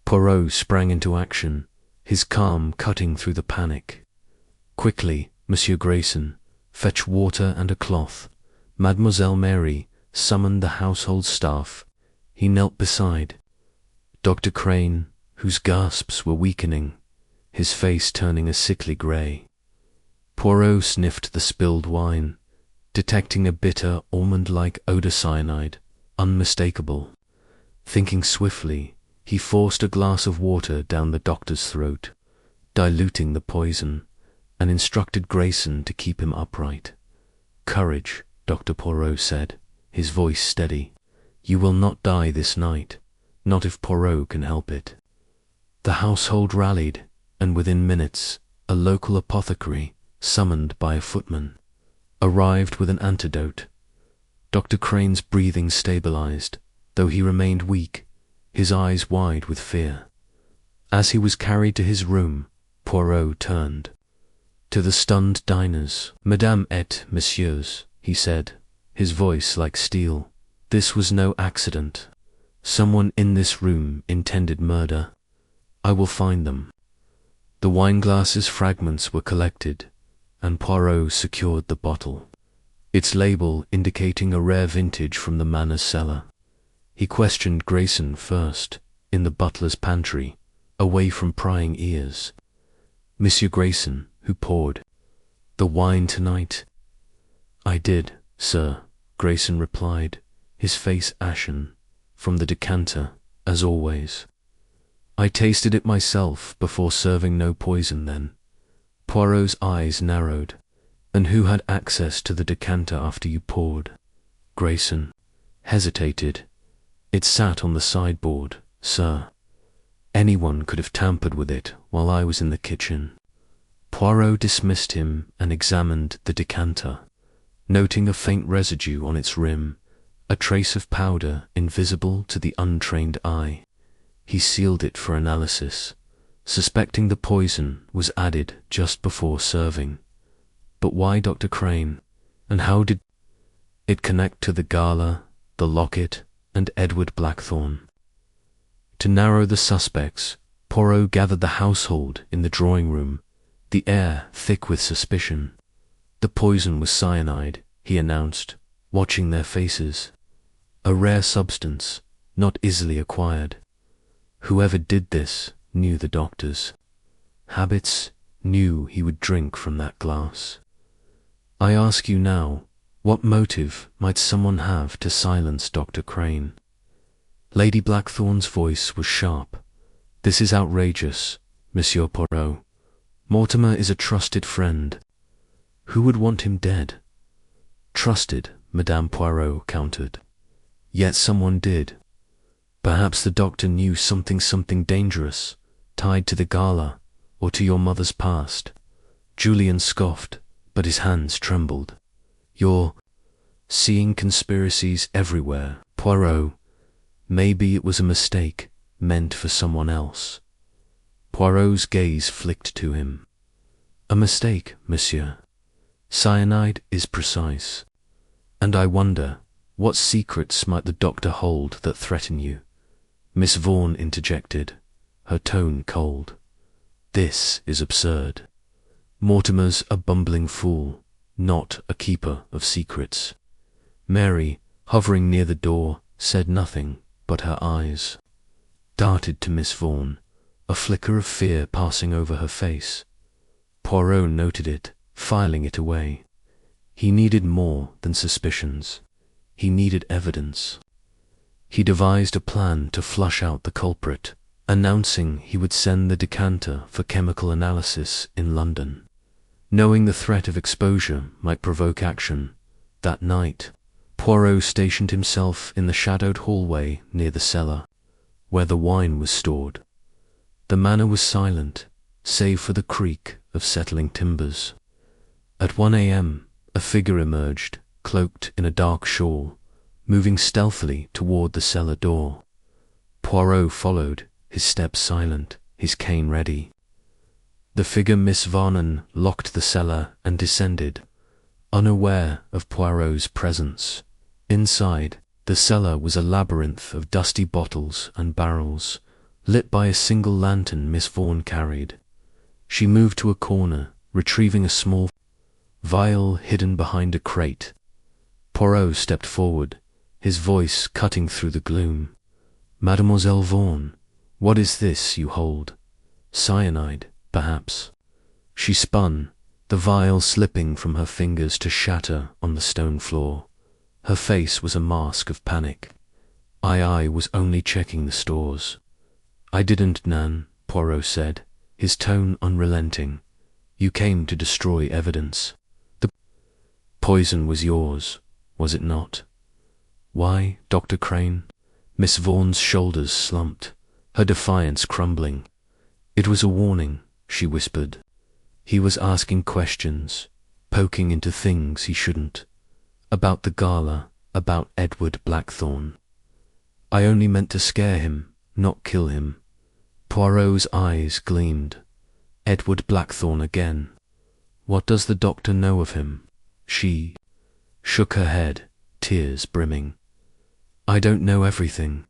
Poirot sprang into action, his calm cutting through the panic. "Quickly, Monsieur Grayson, fetch water and a cloth." Mademoiselle Mary summoned the household staff. He knelt beside Dr. Crane, whose gasps were weakening, his face turning a sickly grey. Poirot sniffed the spilled wine, detecting a bitter, almond-like odor, cyanide, unmistakable. Thinking swiftly, he forced a glass of water down the doctor's throat, diluting the poison, and instructed Grayson to keep him upright. "Courage," Dr. Poirot said, his voice steady. "You will not die this night, not if Poirot can help it." The household rallied, and within minutes, a local apothecary, summoned by a footman, arrived with an antidote. Dr. Crane's breathing stabilized, though he remained weak, his eyes wide with fear. As he was carried to his room, Poirot turned to the stunned diners. "Madame et messieurs," he said, his voice like steel, "this was no accident. Someone in this room intended murder. I will find them." The wineglass's fragments were collected, and Poirot secured the bottle, its label indicating a rare vintage from the manor's cellar. He questioned Grayson first, in the butler's pantry, away from prying ears. "Monsieur Grayson, who poured the wine tonight?" "I did, sir," Grayson replied, his face ashen, from the decanter, as always. "I tasted it myself before serving no poison then." Poirot's eyes narrowed. "And who had access to the decanter after you poured?" Grayson hesitated. "It sat on the sideboard, sir. Anyone could have tampered with it while I was in the kitchen." Poirot dismissed him and examined the decanter, noting a faint residue on its rim, a trace of powder invisible to the untrained eye. He sealed it for analysis, suspecting the poison was added just before serving. But why Dr. Crane? And how did it connect to the gala, the locket, and Edward Blackthorne? To narrow the suspects, Poirot gathered the household in the drawing room, the air thick with suspicion. "The poison was cyanide," he announced, watching their faces. "A rare substance, not easily acquired." Whoever did this knew the doctor's habits, knew he would drink from that glass. I ask you now, what motive might someone have to silence Dr. Crane? Lady Blackthorn's voice was sharp. This is outrageous, Monsieur Poirot. Mortimer is a trusted friend. Who would want him dead? Trusted, Madame Poirot countered. Yet someone did. Perhaps the doctor knew something dangerous, tied to the gala, or to your mother's past. Julian scoffed, but his hands trembled. You're seeing conspiracies everywhere, Poirot. Maybe it was a mistake, meant for someone else. Poirot's gaze flicked to him. A mistake, monsieur. Cyanide is precise. And I wonder, what secrets might the doctor hold that threaten you? Miss Vaughan interjected, her tone cold. This is absurd. Mortimer's a bumbling fool, not a keeper of secrets. Mary, hovering near the door, said nothing, but her eyes darted to Miss Vaughan, a flicker of fear passing over her face. Poirot noted it, filing it away. He needed more than suspicions. He needed evidence. He devised a plan to flush out the culprit, announcing he would send the decanter for chemical analysis in London. Knowing the threat of exposure might provoke action, that night, Poirot stationed himself in the shadowed hallway near the cellar, where the wine was stored. The manor was silent, save for the creak of settling timbers. At 1 a.m., a figure emerged, cloaked in a dark shawl, moving stealthily toward the cellar door. Poirot followed, his steps silent, his cane ready. The figure Miss Varnon locked the cellar and descended, unaware of Poirot's presence. Inside, the cellar was a labyrinth of dusty bottles and barrels, lit by a single lantern Miss Vaughan carried. She moved to a corner, retrieving a small vial hidden behind a crate. Poirot stepped forward, his voice cutting through the gloom. Mademoiselle Vaughan, what is this you hold? Cyanide, perhaps. She spun, the vial slipping from her fingers to shatter on the stone floor. Her face was a mask of panic. I was only checking the stores. I didn't, Nan, Poirot said, his tone unrelenting. You came to destroy evidence. The poison was yours, was it not? Why, Dr. Crane? Miss Vaughan's shoulders slumped, her defiance crumbling. It was a warning, she whispered. He was asking questions, poking into things he shouldn't. About the gala, about Edward Blackthorne. I only meant to scare him, not kill him. Poirot's eyes gleamed. Edward Blackthorne again. What does the doctor know of him? She shook her head, tears brimming. I don't know everything,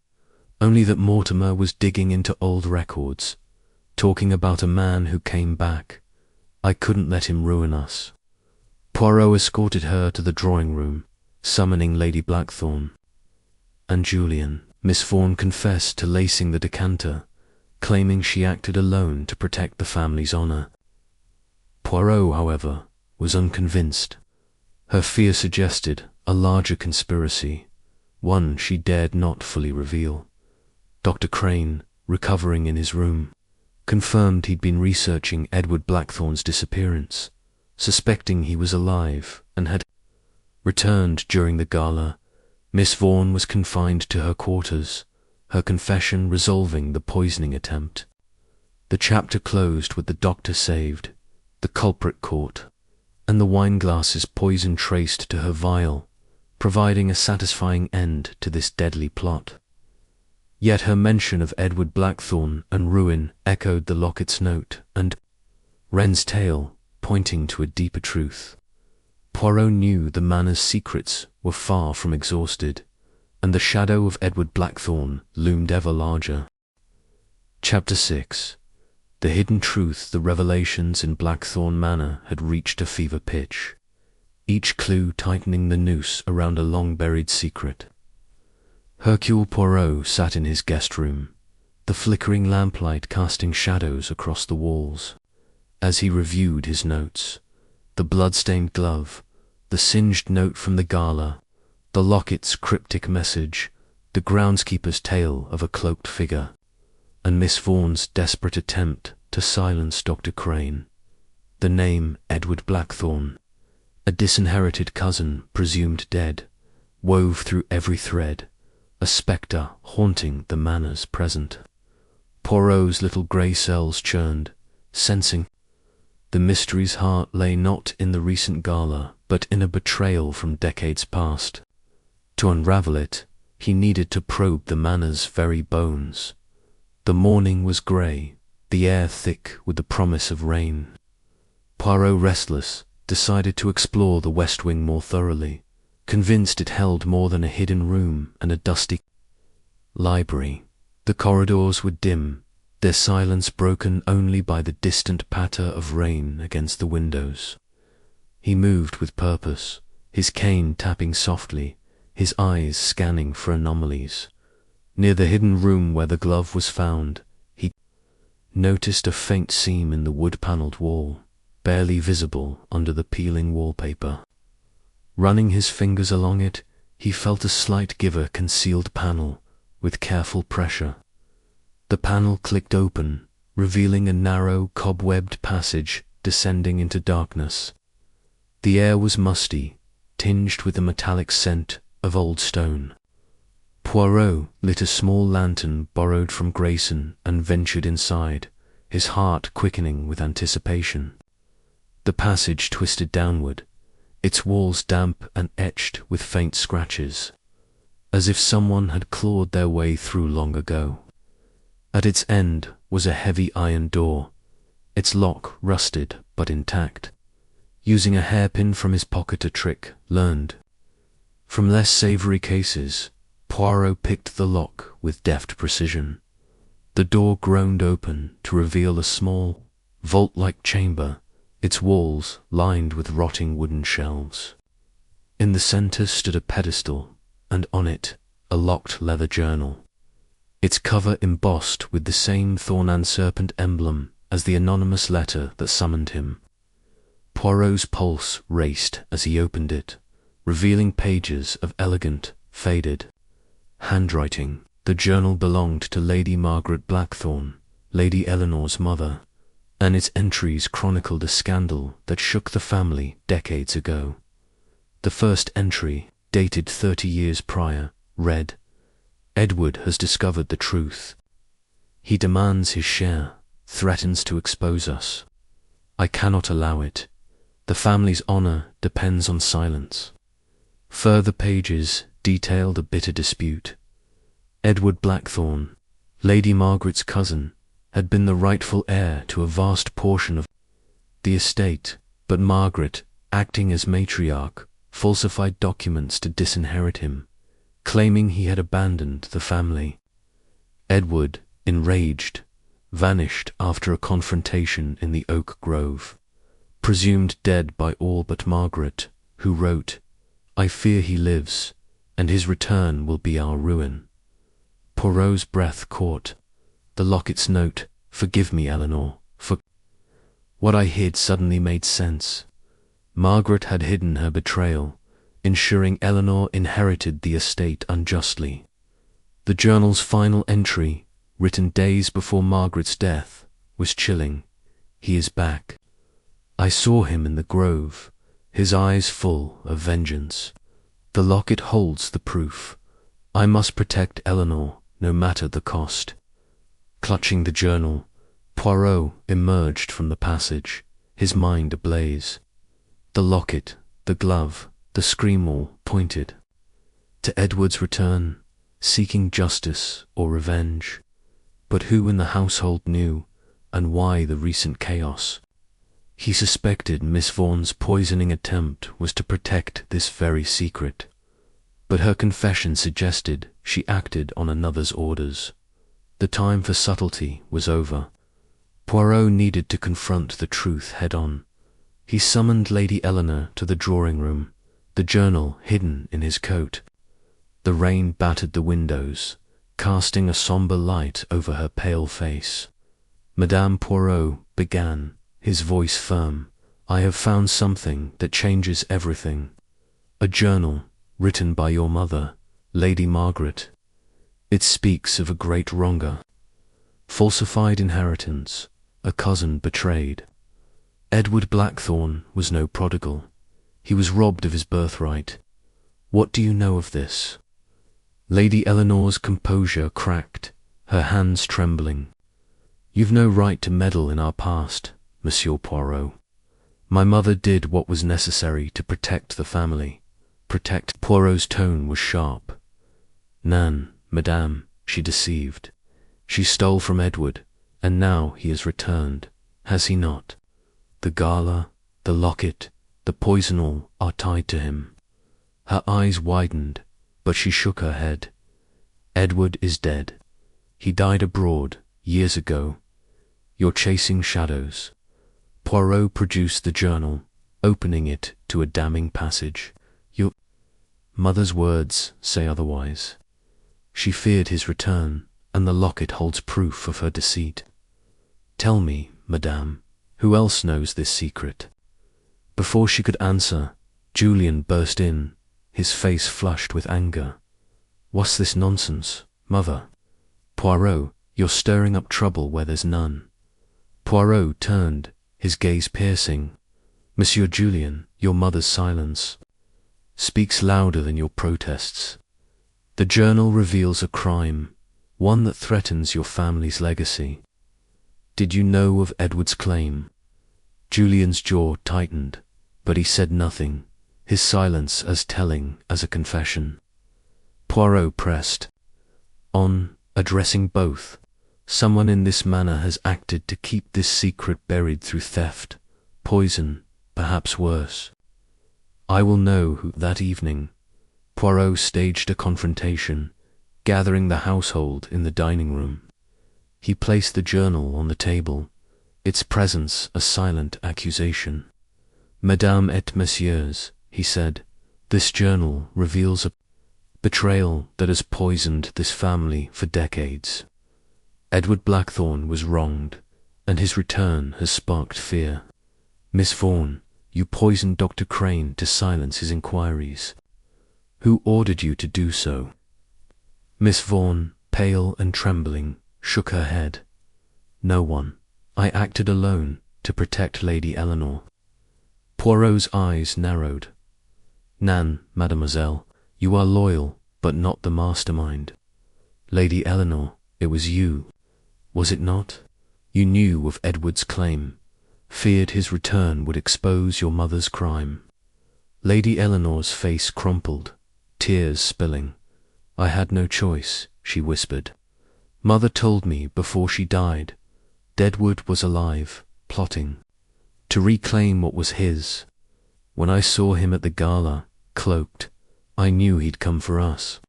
only that Mortimer was digging into old records, talking about a man who came back. I couldn't let him ruin us. Poirot escorted her to the drawing room, summoning Lady Blackthorne. And Julian, Miss Vaughan confessed to lacing the decanter, claiming she acted alone to protect the family's honour. Poirot, however, was unconvinced. Her fear suggested a larger conspiracy, one she dared not fully reveal. Dr. Crane, recovering in his room, confirmed he'd been researching Edward Blackthorne's disappearance, suspecting he was alive and had returned during the gala. Miss Vaughan was confined to her quarters, her confession resolving the poisoning attempt. The chapter closed with the doctor saved, the culprit caught, and the wine glasses poison traced to her vial, providing a satisfying end to this deadly plot. Yet her mention of Edward Blackthorne and ruin echoed the locket's note and Wren's tale, pointing to a deeper truth. Poirot knew the manor's secrets were far from exhausted, and the shadow of Edward Blackthorne loomed ever larger. Chapter 6. The hidden truth, the revelations in Blackthorne Manor had reached a fever pitch, each clue tightening the noose around a long-buried secret. Hercule Poirot sat in his guest room, the flickering lamplight casting shadows across the walls. As he reviewed his notes, the blood-stained glove, the singed note from the gala, the locket's cryptic message, the groundskeeper's tale of a cloaked figure, and Miss Vaughan's desperate attempt to silence Dr. Crane, the name Edward Blackthorne, a disinherited cousin presumed dead, wove through every thread, a spectre haunting the Manor's present. Poirot's little grey cells churned, sensing the mystery's heart lay not in the recent gala, but in a betrayal from decades past. To unravel it, he needed to probe the Manor's very bones. The morning was grey, the air thick with the promise of rain. Poirot, restless, decided to explore the West Wing more thoroughly, convinced it held more than a hidden room and a dusty library. The corridors were dim, their silence broken only by the distant patter of rain against the windows. He moved with purpose, his cane tapping softly, his eyes scanning for anomalies. Near the hidden room where the glove was found, he noticed a faint seam in the wood-panelled wall, barely visible under the peeling wallpaper. Running his fingers along it, he felt a slight give a concealed panel with careful pressure. The panel clicked open, revealing a narrow, cobwebbed passage descending into darkness. The air was musty, tinged with the metallic scent of old stone. Poirot lit a small lantern borrowed from Grayson and ventured inside, his heart quickening with anticipation. The passage twisted downward, its walls damp and etched with faint scratches, as if someone had clawed their way through long ago. At its end was a heavy iron door, its lock rusted but intact. Using a hairpin from his pocket, a trick learned from less savoury cases, Poirot picked the lock with deft precision. The door groaned open to reveal a small, vault-like chamber, its walls lined with rotting wooden shelves. In the centre stood a pedestal, and on it a locked leather journal, its cover embossed with the same thorn and serpent emblem as the anonymous letter that summoned him. Poirot's pulse raced as he opened it, revealing pages of elegant, faded handwriting. The journal belonged to Lady Margaret Blackthorne, Lady Eleanor's mother, and its entries chronicled a scandal that shook the family decades ago. The first entry, dated 30 years prior, read, "Edward has discovered the truth. He demands his share, threatens to expose us. I cannot allow it. The family's honour depends on silence." Further pages detailed a bitter dispute. Edward Blackthorne, Lady Margaret's cousin, had been the rightful heir to a vast portion of the estate, but Margaret, acting as matriarch, falsified documents to disinherit him, claiming he had abandoned the family. Edward, enraged, vanished after a confrontation in the oak grove, presumed dead by all but Margaret, who wrote, "I fear he lives, and his return will be our ruin." Poirot's breath caught. The locket's note, "Forgive me, Eleanor, for what I hid," suddenly made sense. Margaret had hidden her betrayal, ensuring Eleanor inherited the estate unjustly. The journal's final entry, written days before Margaret's death, was chilling. "He is back. I saw him in the grove, his eyes full of vengeance. The locket holds the proof. I must protect Eleanor, no matter the cost." Clutching the journal, Poirot emerged from the passage, his mind ablaze. The locket, the glove, the scream all pointed to Edward's return, seeking justice or revenge. But who in the household knew, and why the recent chaos? He suspected Miss Vaughan's poisoning attempt was to protect this very secret, but her confession suggested she acted on another's orders. The time for subtlety was over. Poirot needed to confront the truth head-on. He summoned Lady Eleanor to the drawing-room, the journal hidden in his coat. The rain battered the windows, casting a sombre light over her pale face. Madame Poirot began, his voice firm. I have found something that changes everything. A journal written by your mother, Lady Margaret. It speaks of a great wronger. Falsified inheritance, a cousin betrayed. Edward Blackthorne was no prodigal. He was robbed of his birthright. What do you know of this? Lady Eleanor's composure cracked, her hands trembling. You've no right to meddle in our past, Monsieur Poirot. My mother did what was necessary to protect the family. Protect. Poirot's tone was sharp. Nan, madame, she deceived. She stole from Edward, and now he has returned, has he not? The gala, the locket, the poisonal are tied to him. Her eyes widened, but she shook her head. Edward is dead. He died abroad, years ago. You're chasing shadows. Poirot produced the journal, opening it to a damning passage. Your mother's words say otherwise. She feared his return, and the locket holds proof of her deceit. Tell me, madame, who else knows this secret? Before she could answer, Julian burst in, his face flushed with anger. What's this nonsense, mother? Poirot, you're stirring up trouble where there's none. Poirot turned, his gaze piercing. Monsieur Julian, your mother's silence speaks louder than your protests. The journal reveals a crime, one that threatens your family's legacy. Did you know of Edward's claim? Julian's jaw tightened, but he said nothing, his silence as telling as a confession. Poirot pressed on, addressing both. Someone in this manner has acted to keep this secret buried through theft, poison, perhaps worse. I will know who. That evening, Poirot staged a confrontation, gathering the household in the dining room. He placed the journal on the table, its presence a silent accusation. Mesdames et messieurs, he said, this journal reveals a betrayal that has poisoned this family for decades. Edward Blackthorne was wronged, and his return has sparked fear. Miss Vaughan, you poisoned Dr. Crane to silence his inquiries. Who ordered you to do so? Miss Vaughan, pale and trembling, shook her head. No one. I acted alone to protect Lady Eleanor. Poirot's eyes narrowed. Nan, mademoiselle, you are loyal, but not the mastermind. Lady Eleanor, it was you, was it not? You knew of Edward's claim, feared his return would expose your mother's crime. Lady Eleanor's face crumpled, tears spilling. I had no choice, she whispered. Mother told me before she died. Edward was alive, plotting to reclaim what was his. When I saw him at the gala, cloaked, I knew he'd come for us.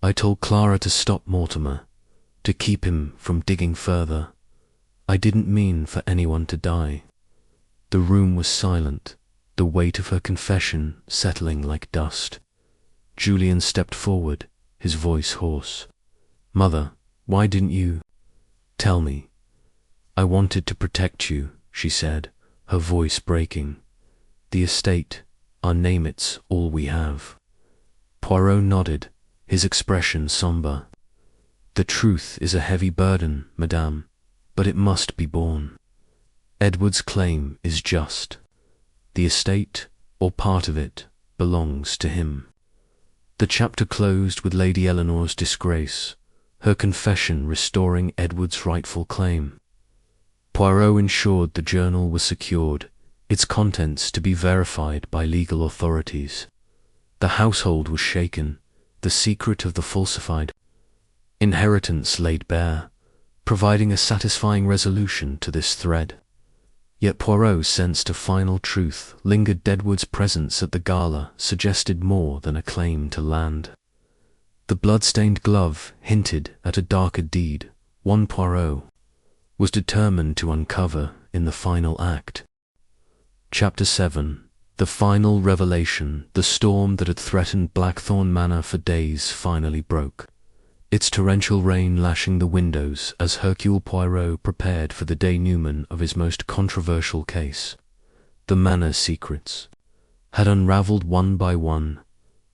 I told Clara to stop Mortimer, to keep him from digging further. I didn't mean for anyone to die. The room was silent, the weight of her confession settling like dust. Julian stepped forward, his voice hoarse. Mother, why didn't you tell me? I wanted to protect you, she said, her voice breaking. The estate, our name, it's all we have. Poirot nodded, his expression sombre. The truth is a heavy burden, madame, but it must be borne. Edward's claim is just. The estate, or part of it, belongs to him. The chapter closed with Lady Eleanor's disgrace, her confession restoring Edward's rightful claim. Poirot ensured the journal was secured, its contents to be verified by legal authorities. The household was shaken, the secret of the falsified inheritance laid bare, providing a satisfying resolution to this thread. Yet Poirot sensed a final truth lingered. Edward's presence at the gala suggested more than a claim to land. The blood-stained glove hinted at a darker deed, one Poirot was determined to uncover in the final act. Chapter 7. The final revelation. The storm that had threatened Blackthorne Manor for days finally broke. its torrential rain lashing the windows as Hercule Poirot prepared for the denouement of his most controversial case. The Manor's secrets had unravelled one by one: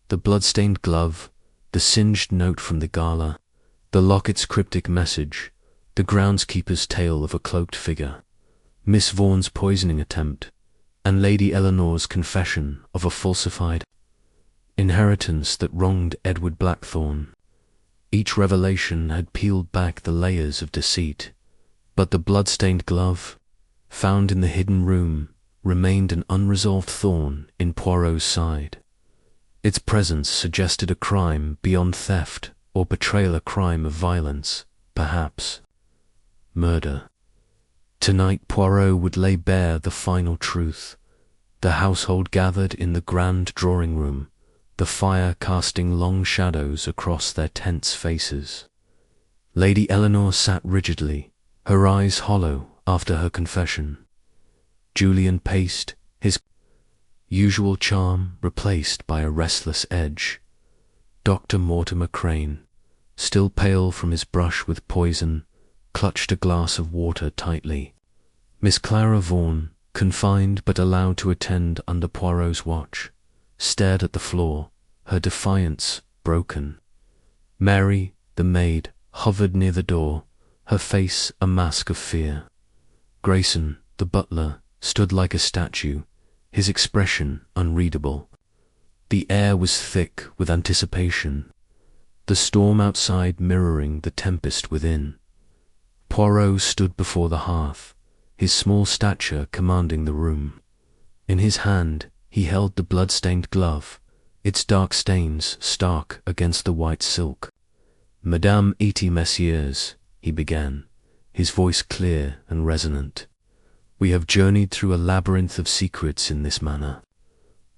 the blood-stained glove, the singed note from the gala, the locket's cryptic message, the groundskeeper's tale of a cloaked figure, Miss Vaughan's poisoning attempt, and Lady Eleanor's confession of a falsified inheritance that wronged Edward Blackthorne. Each revelation had peeled back the layers of deceit, but the blood-stained glove, found in the hidden room, remained an unresolved thorn in Poirot's side. Its presence suggested a crime beyond theft or betrayal, a crime of violence, perhaps murder. Tonight Poirot would lay bare the final truth. The household gathered in the grand drawing-room, the fire casting long shadows across their tense faces. Lady Eleanor sat rigidly, her eyes hollow after her confession. Julian paced, his usual charm replaced by a restless edge. Dr. Mortimer Crane, still pale from his brush with poison, clutched a glass of water tightly. Miss Clara Vaughan, confined but allowed to attend under Poirot's watch, stared at the floor, her defiance broken. Mary, the maid, hovered near the door, her face a mask of fear. Grayson, the butler, stood like a statue, his expression unreadable. The air was thick with anticipation, the storm outside mirroring the tempest within. Poirot stood before the hearth, his small stature commanding the room. In his hand he held the blood-stained glove, its dark stains stark against the white silk. "Madame et messieurs," he began, his voice clear and resonant, "we have journeyed through a labyrinth of secrets in this manor.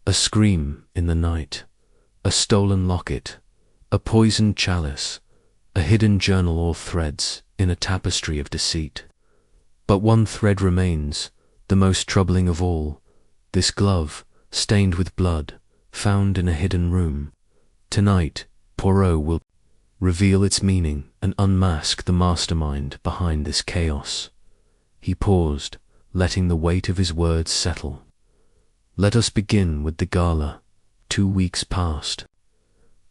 A scream in the night, a stolen locket, a poisoned chalice, a hidden journal, all threads in a tapestry of deceit. But one thread remains, the most troubling of all, this glove, stained with blood, found in a hidden room. Tonight, Poirot will reveal its meaning and unmask the mastermind behind this chaos." He paused, letting the weight of his words settle. "Let us begin with the gala." 2 weeks passed.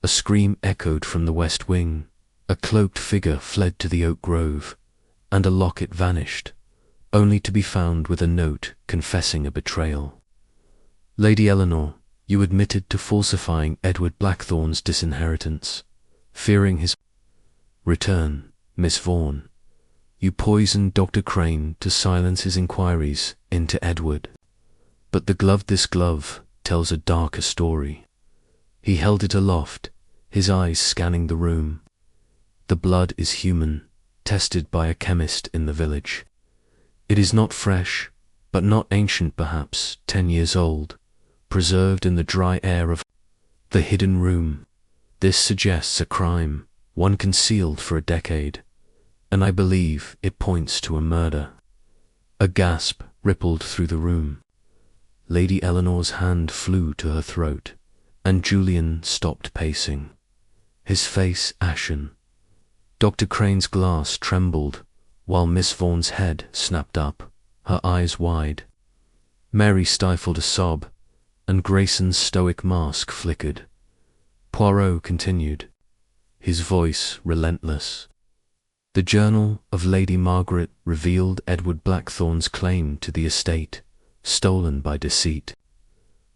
A scream echoed from the West Wing, a cloaked figure fled to the oak grove, and a locket vanished, only to be found with a note confessing a betrayal. "Lady Eleanor, you admitted to falsifying Edward Blackthorne's disinheritance, fearing his return. Miss Vaughan, you poisoned Dr. Crane to silence his inquiries into Edward. But this glove tells a darker story." He held it aloft, his eyes scanning the room. "The blood is human, tested by a chemist in the village. It is not fresh, but not ancient, perhaps 10 years old, preserved in the dry air of the hidden room. This suggests a crime, one concealed for a decade, and I believe it points to a murder." A gasp rippled through the room. Lady Eleanor's hand flew to her throat, and Julian stopped pacing, his face ashen. Dr. Crane's glass trembled, while Miss Vaughan's head snapped up, her eyes wide. Mary stifled a sob, and Grayson's stoic mask flickered. Poirot continued, his voice relentless. "The journal of Lady Margaret revealed Edward Blackthorne's claim to the estate, stolen by deceit.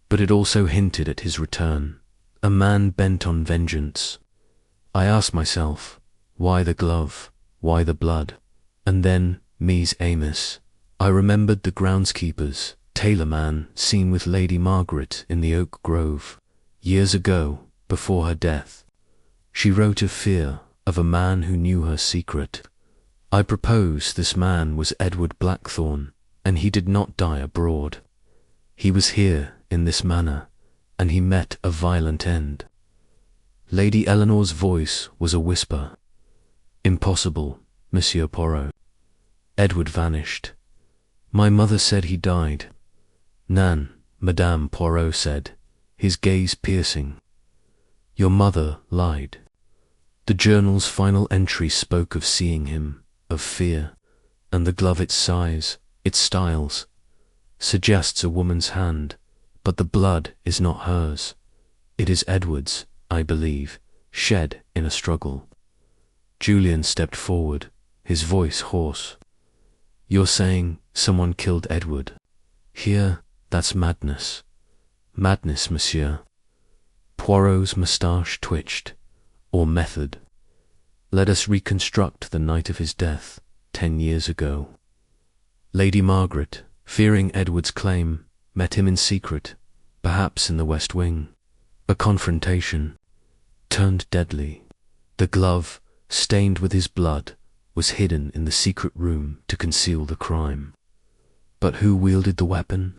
But it also hinted at his return, a man bent on vengeance. I asked myself, why the glove? Why the blood? And then, Mies Amos, I remembered the groundskeeper's tailor man seen with Lady Margaret in the oak grove, years ago, before her death. She wrote of fear of a man who knew her secret. I propose this man was Edward Blackthorne, and he did not die abroad. He was here, in this manor, and he met a violent end." Lady Eleanor's voice was a whisper. "Impossible, Monsieur Poirot. Edward vanished. My mother said he died." "Nan," Madame Poirot said, his gaze piercing. "Your mother lied." The journal's final entry spoke of seeing him, of fear, and the glove, its size, its styles, suggests a woman's hand, but the blood is not hers. It is Edward's, I believe, shed in a struggle. Julian stepped forward, his voice hoarse. You're saying someone killed Edward? Here, that's madness. Madness, monsieur. Poirot's moustache twitched. Or method. Let us reconstruct the night of his death, 10 years ago. Lady Margaret, fearing Edward's claim, met him in secret, perhaps in the West Wing. A confrontation turned deadly. The glove, stained with his blood, was hidden in the secret room to conceal the crime. But who wielded the weapon?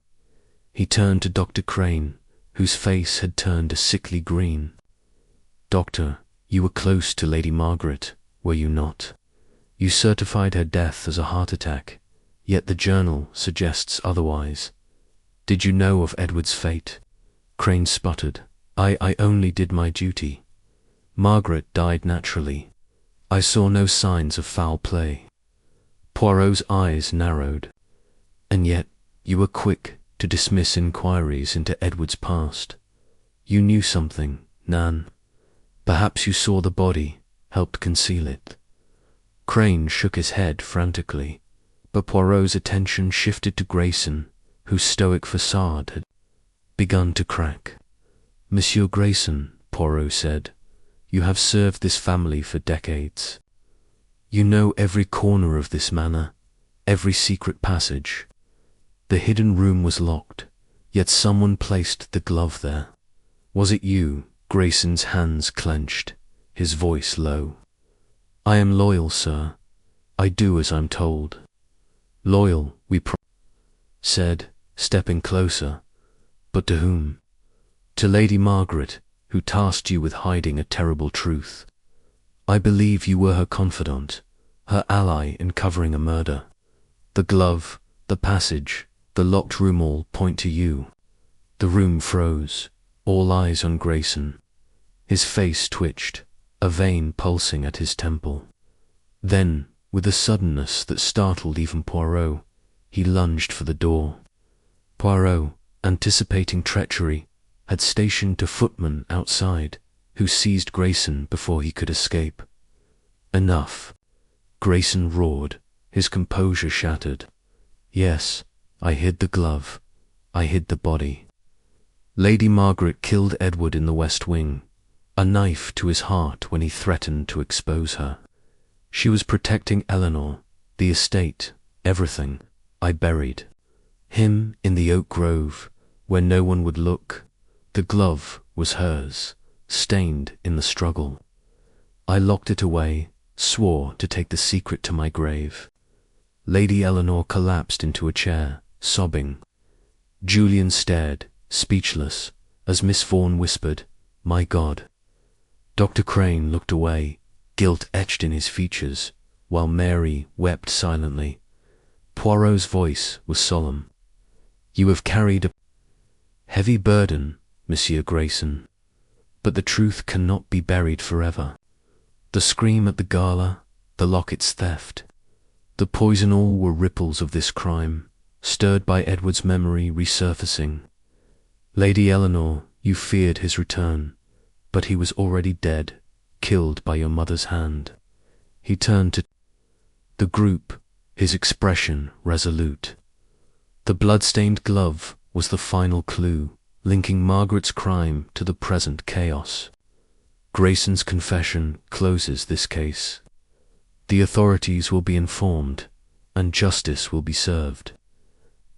He turned to Dr. Crane, whose face had turned a sickly green. Doctor, you were close to Lady Margaret, were you not? You certified her death as a heart attack, yet the journal suggests otherwise. Did you know of Edward's fate? Crane sputtered. I only did my duty. Margaret died naturally. I saw no signs of foul play. Poirot's eyes narrowed. And yet you were quick to dismiss inquiries into Edward's past. You knew something, Nan. Perhaps you saw the body, helped conceal it. Crane shook his head frantically, but Poirot's attention shifted to Grayson, whose stoic facade had begun to crack. Monsieur Grayson, Poirot said, you have served this family for decades. You know every corner of this manor, every secret passage. The hidden room was locked, yet someone placed the glove there. Was it you? Grayson's hands clenched, his voice low. I am loyal, sir. I do as I'm told. Loyal, we said, stepping closer. But to whom? To Lady Margaret, who tasked you with hiding a terrible truth. I believe you were her confidant, her ally in covering a murder. The glove, the passage, the locked room all point to you. The room froze, all eyes on Grayson. His face twitched, a vein pulsing at his temple. Then, with a suddenness that startled even Poirot, he lunged for the door. Poirot, anticipating treachery, had stationed a footman outside, who seized Grayson before he could escape. Enough. Grayson roared, his composure shattered. Yes, I hid the glove. I hid the body. Lady Margaret killed Edward in the West Wing, a knife to his heart when he threatened to expose her. She was protecting Eleanor, the estate, everything. I buried him in the oak grove, where no one would look. The glove was hers, stained in the struggle. I locked it away, swore to take the secret to my grave. Lady Eleanor collapsed into a chair, sobbing. Julian stared, speechless, as Miss Vaughan whispered, "My God." Dr. Crane looked away, guilt etched in his features, while Mary wept silently. Poirot's voice was solemn. "You have carried a heavy burden, Monsieur Grayson, but the truth cannot be buried forever. The scream at the gala, the locket's theft, the poison, all were ripples of this crime, stirred by Edward's memory resurfacing. Lady Eleanor, you feared his return, but he was already dead, killed by your mother's hand." He turned to the group, his expression resolute. The blood-stained glove was the final clue, linking Margaret's crime to the present chaos. Grayson's confession closes this case. The authorities will be informed, and justice will be served.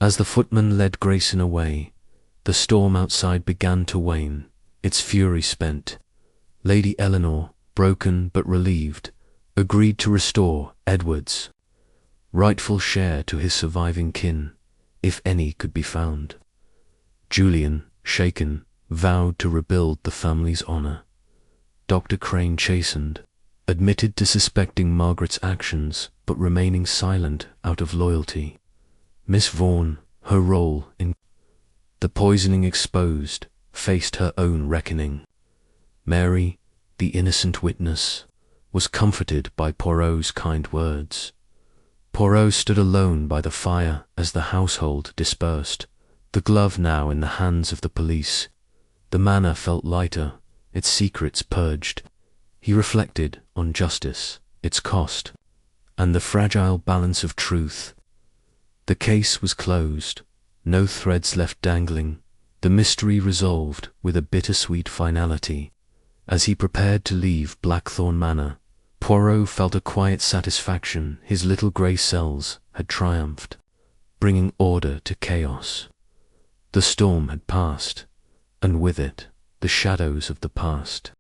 As the footman led Grayson away, the storm outside began to wane, its fury spent. Lady Eleanor, broken but relieved, agreed to restore Edward's rightful share to his surviving kin, if any could be found. Julian, shaken, vowed to rebuild the family's honor. Dr. Crane, chastened, admitted to suspecting Margaret's actions but remaining silent out of loyalty. Miss Vaughan, her role in the poisoning exposed, faced her own reckoning. Mary, the innocent witness, was comforted by Poirot's kind words. Poirot stood alone by the fire as the household dispersed, the glove now in the hands of the police. The manor felt lighter, its secrets purged. He reflected on justice, its cost, and the fragile balance of truth. The case was closed, no threads left dangling, the mystery resolved with a bittersweet finality. As he prepared to leave Blackthorn Manor, Poirot felt a quiet satisfaction. His little grey cells had triumphed, bringing order to chaos. The storm had passed, and with it the shadows of the past.